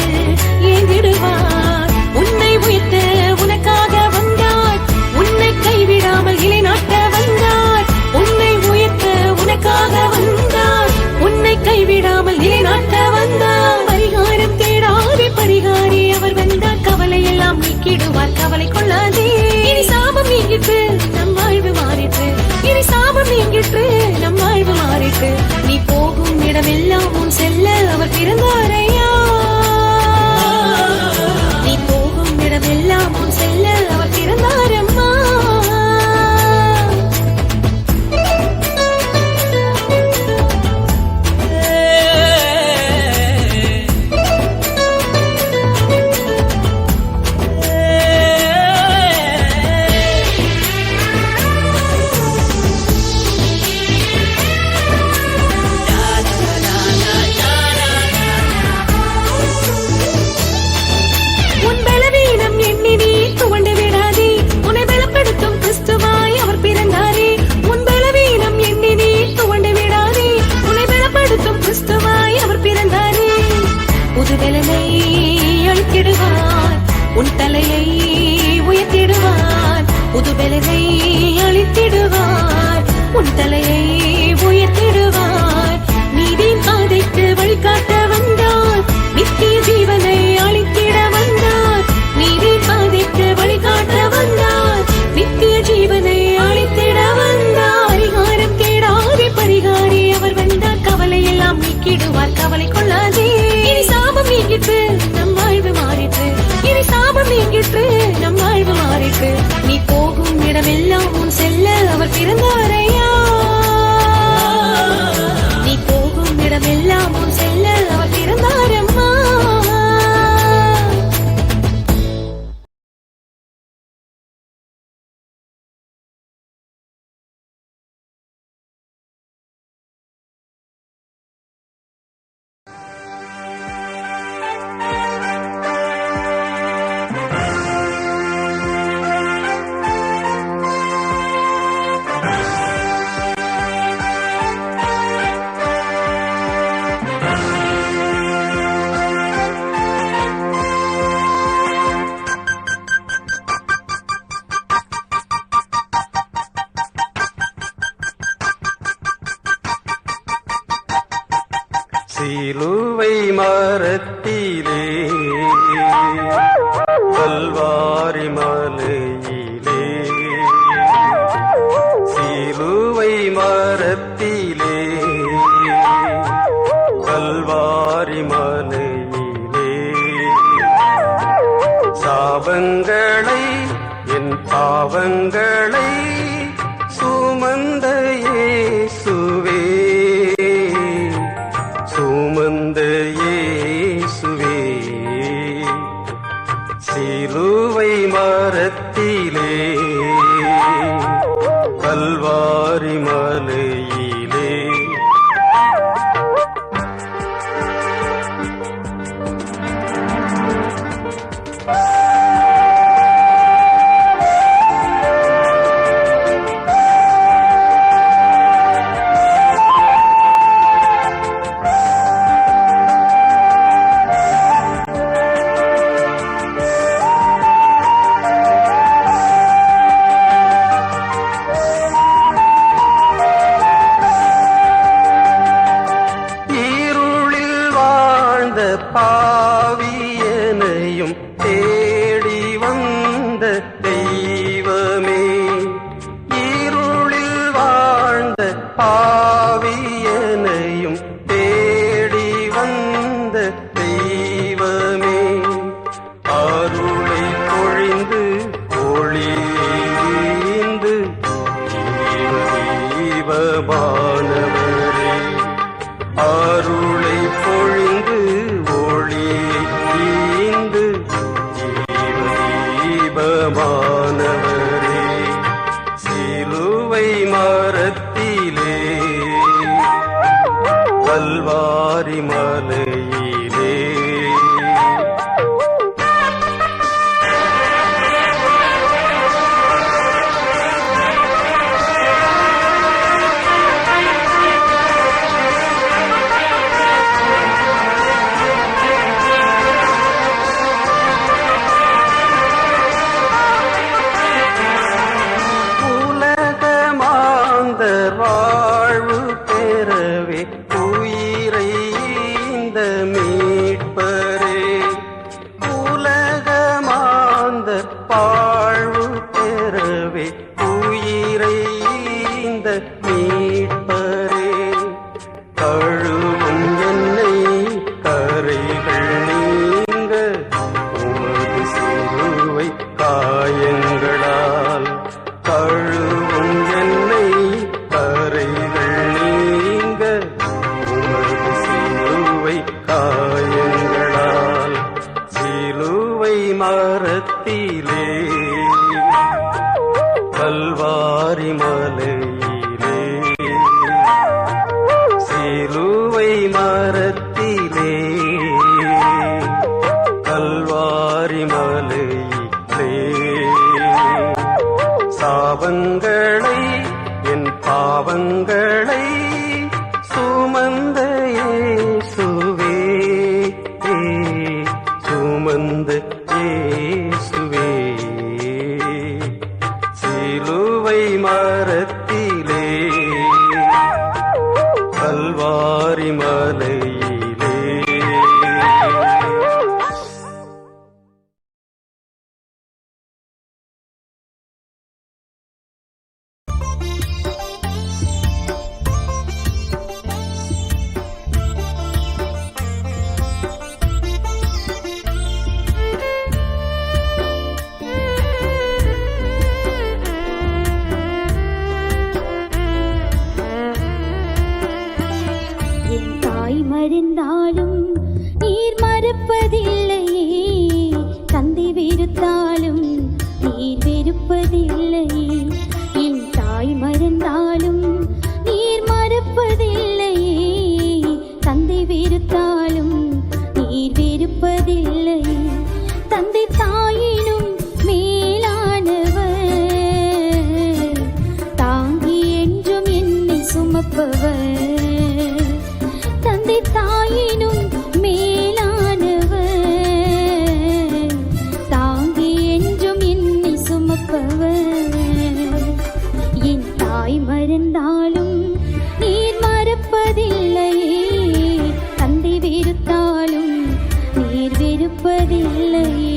ஏந்திடுவார். உன்னை உயர்த்த உனக்காக வந்தார், உன்னை கைவிடாமல் நிலைநாட்ட வந்தார். உன்னை உயர்த்த உனக்காக வந்தார், உன்னை கைவிடாமல் நிலைநாட்ட வந்தார். பரிகாரம் தேடாதே பரிகாரி அவர் வந்தார் கவலை எல்லாம் நீக்கிடுவார் கவலை கொள்ளாதே. இனி சாபம் நீங்கிட்டு நம் வாழ்வு மாறிட்டு, இனி சாபம் நீங்கிட்டு நம் வாழ்வு மாறிட்டு, நீ போகும் இடமெல்லாம் உன் செல்ல அவர் பிறந்தாரையா. நீ போகும் இடமெல்லாம் உன் செல்ல அவர் பிறந்தாரம்மா. உன் பலவீனம் எண்ணி நீ துவண்டு விடாதே, உன்னை பலப்படுத்தும் கிறிஸ்துவாய் அவர் பிறந்தாரே. உன் பலவீனம் எண்ணி நீ துவண்டு விடாதே, உன்னை பலப்படுத்தும் கிறிஸ்துவாய் அவர் பிறந்தாரே. புது பலனை அளித்திடுவார், உன் தலையை உயர்த்திடுவார். புது பலனை அளித்திடுவார், உன் தலையை உயர்த்திடுவார். நீதியின் பாதைக்கு வழிகாட்ட வந்தார், நித்திய ஜீவனை அளித்திட வந்தார். நீதியின் பாதைக்கு வழிகாட்ட வந்தார், நித்திய ஜீவனை அளித்திட வந்தார். பரிகாரம் தேடாதே பரிகாரி அவர் வந்தார் கவலை எல்லாம் நீக்கிடுவார் கவலை கொள்ளாதே. இனி சாபம் நீங்கிட்டு நம் வாழ்வு மாறிட்டு, இனி சாபம் நீங்கிட்டு நம் வாழ்வு மாறிட்டு, நீ போகும் இடமெல்லாம் உன் செல்ல அவர் பிறந்தாரையா. நீ போகும் இடமெல்லாம் உன் செல்ல அவர் பிறந்தாரம்மா. சிலுவை மரத்திலே கல்வாரி மலையிலே, சிலுவை மரத்திலே கல்வாரி மலையிலே, சாபங்களை என் பாவங்களை சுமந்த இயேசுவே, சுமந்த இயேசுவே, சிலுவை மரத்திலே கல்வாரி மலையிலே. பாவியனையும் தேடி வந்த தெய்வமே, அருளை பொழிந்து ஒளிந்து தீபமானவரே, அருளை பொழிந்து ஒளிந்து தீபமானவரே, சிலுவை மரத்திலே கல்வாரி மலையிலே உலகமாந்தர் வாழ்வு பெறவே உயிரை இந்த மீட்பரே, உலகமாந்தர் வாழ்வு பெறவே உயிரை இந்த மீட்பரே, கழுவும் என்னை கரைகள் நீங்க உமது சிலுவை காயங்களால், கழுவும் என்னை கரைகள் நீங்க உமது சிலுவை காயங்களால், சிலுவை மரத்திலே கல்வாரி மலையிலே, சிலுவை மரத்திலே கல்வாரி மலையிலே, சாபங்களை என் பாவங்களை சுமந்த இயேசுவே, சுமந்த இயேசுவே, சிலுவை மரத்திலே கல்வாரி மலையிலே. என் தாய் மறந்தாலும் நீர் மறப்பதில்லையே, தந்தை வெறுத்தாலும் நீர் வெறுப்பதில்லையே, என் தாய் மறந்தாலும் நீர் மறப்பதில்லையே, தந்தை வெறுத்தாலும் நீர் வெறுப்பதில்லையே, தந்தை தாயினும் மேலானவர், தாங்கி என்றும் என்னை சுமப்பவர், தந்தை தாயினும் மேலானவர், தாங்கி என்றும் என்னை சுமப்பவர், என் தாய் மறந்தாலும் நீர் மறப்பதில்லையே, தந்தை வெறுத்தாலும் நீர் வெறுப்பதில்லையே.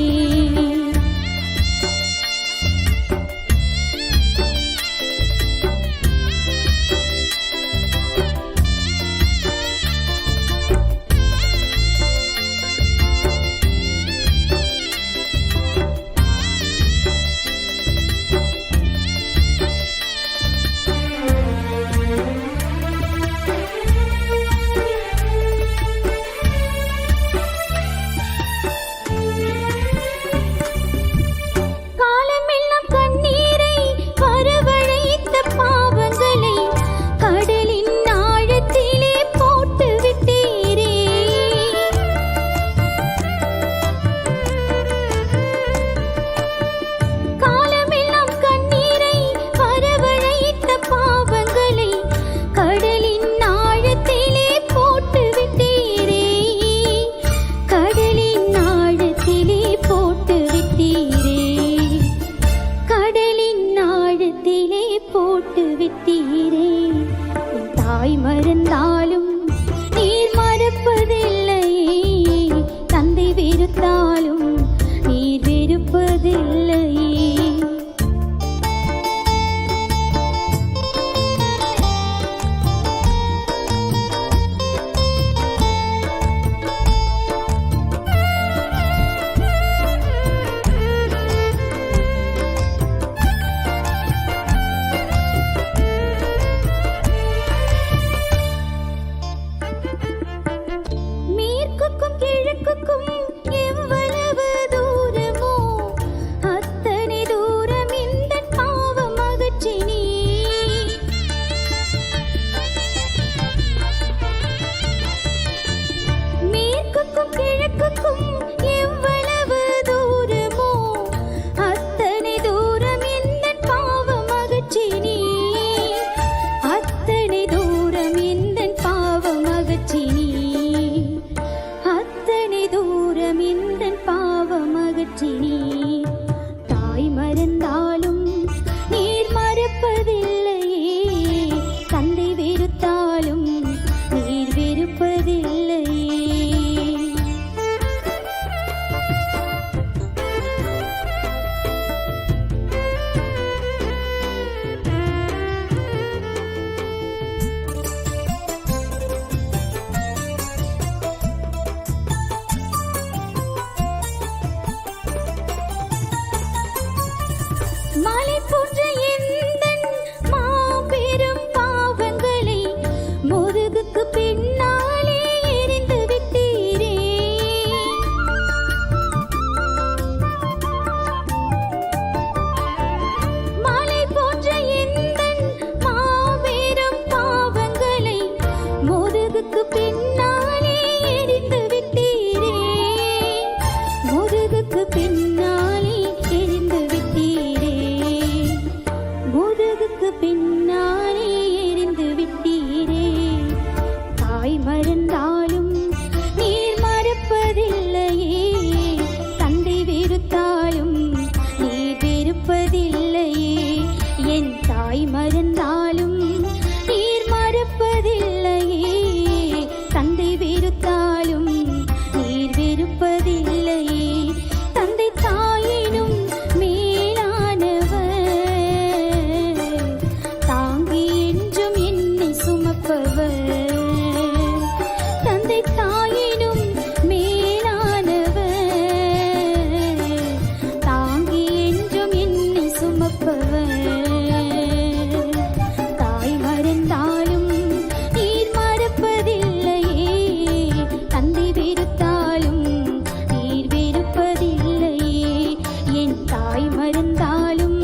தாயினும் மேலானவர், தாங்கி என்றும் என்னை சுமப்பவர். தாய் மறந்தாலும் நீர் மறப்பதில்லையே, தந்தை வெறுத்தாலும் நீர் வெறுப்பதில்லையே. என் தாய் மறந்தாலும்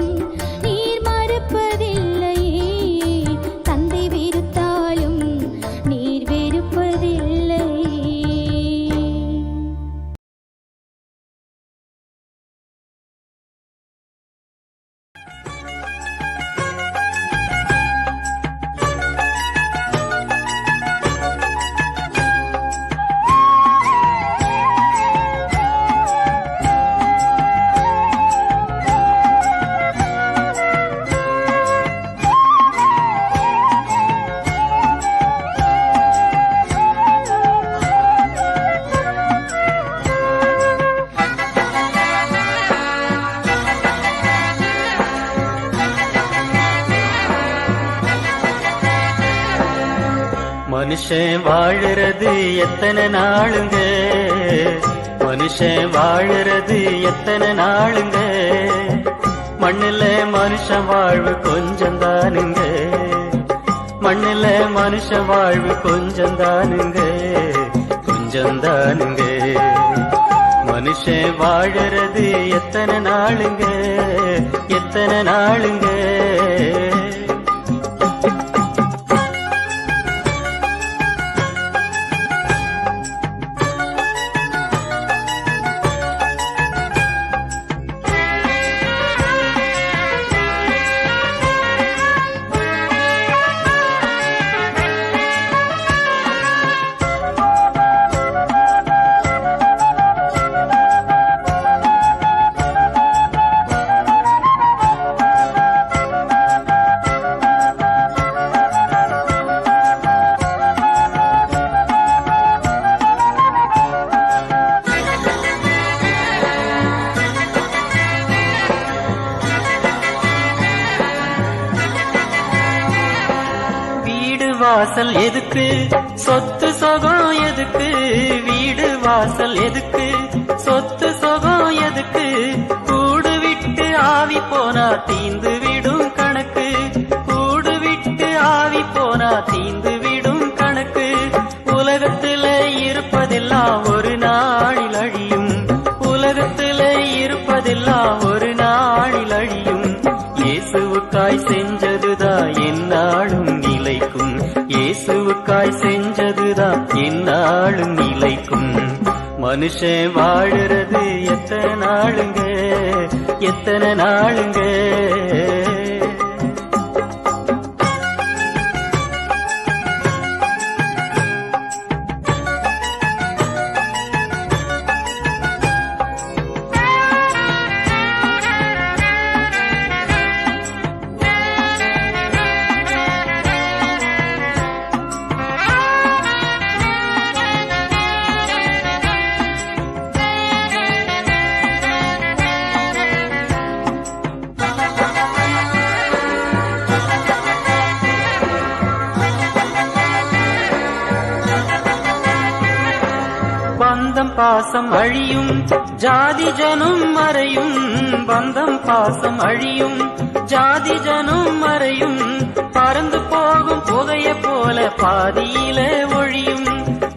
நீர் மறப்பதில்லையே, தந்தை வெறுத்தாலும் நீர் வெறுப்பதில்லையே. மனுஷன் வாழுறது எத்தனை நாளுங்க, மனுஷன் வாழுறது எத்தனை நாளுங்க, மண்ணுல மனுஷன் வாழ்வு கொஞ்சம் தானுங்க, மண்ணுல மனுஷன் வாழ்வு கொஞ்சம் தானுங்க, கொஞ்சம் தானுங்க. மனுஷன் வாழுறது எத்தனை நாளுங்க, எத்தனை நாளுங்க. வாசல் எதுக்கு, சொத்து சொகம் எதுக்கு, வீடு வாசல் எதுக்கு, சொத்து சொகம் எதுக்கு, கூடு விட்டு ஆவி போனா தீந்து விடும் கணக்கு, கூடு விட்டு ஆவி போனா தீந்து விடும் கணக்கு. உலகத்துல இருப்பதெல்லாம் ஒரு நாளில் அழியும், உலகத்துல இருப்பதெல்லாம் ஒரு நாளில் அழியும். இயேசுவுக்காய் செஞ்சதுதான் எந்நாளும் நிலைக்கும், இயேசுவுக்காய் செஞ்சதுதான் எந்நாளும் நிலைக்கும். மனுஷன் வாழுறது எத்தனை நாளுங்க, எத்தனை நாளுங்க. பந்தம் பாசம் அழியும், ஜாதி ஜனம் மறையும், பந்தம் பாசம் அழியும், ஜாதி ஜனம் மறையும். பறந்து போகும் புகைய போல பாதியில ஒழியும்,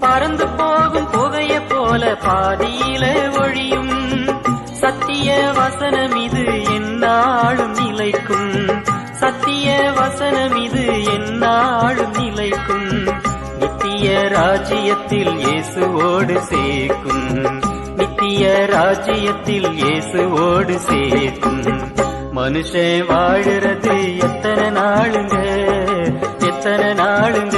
பறந்து போகும் புகைய போல பாதியில ஒழியும். சத்திய வசனம் இது எந்நாளும் நிலைக்கும், சத்திய வசனம் இது எந்நாளும் நிலைக்கும். நித்திய ராஜ்யத்தில் இயேசுவோடு சேர்க்கும், நித்திய ராஜ்யத்தில் இயேசுவோடு சேர்க்கும். மனுஷன் வாழுறது எத்தனை நாளுங்க, எத்தனை நாளுங்க.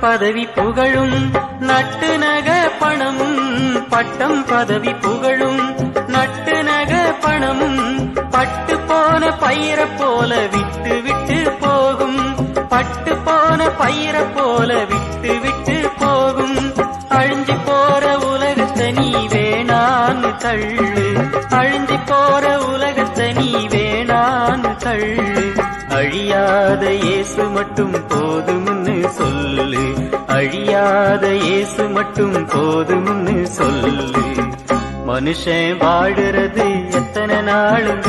பதவி புகழும் நட்டு நக பணமும் பட்டம் பதவி புகழும் நட்டு நக பணமும் பட்டு போன பயிர போல விட்டு விட்டு போகும் பட்டு போன பயிர போல விட்டு விட்டு போகும் அழிஞ்சு போற உலகத்தை நீ வேணான்னு தள்ளு அழிஞ்சு போற உலகத்தை நீ வேணான்னு தள்ளு அழியாத இயேசு மட்டும் போதும்னு சொல்லு அழியாத இயேசு மட்டும் போதும்னு சொல்லு மனுஷன் வாழுறது எத்தனை நாளுங்க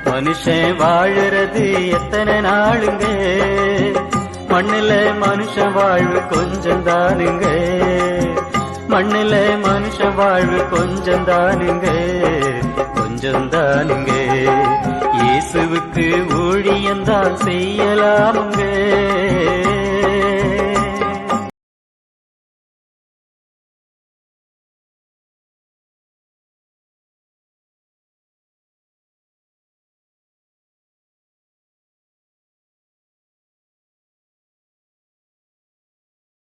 மனுஷன் வாழுறது எத்தனை நாளுங்க மண்ணுல மனுஷன் வாழ்வு கொஞ்சம் தானுங்க மண்ணுல மனுஷன் வாழ்வு கொஞ்சம் தானுங்க கொஞ்சம் தானுங்க இயேசுவுக்கு ஊழியந்தான் செய்யலாமுங்க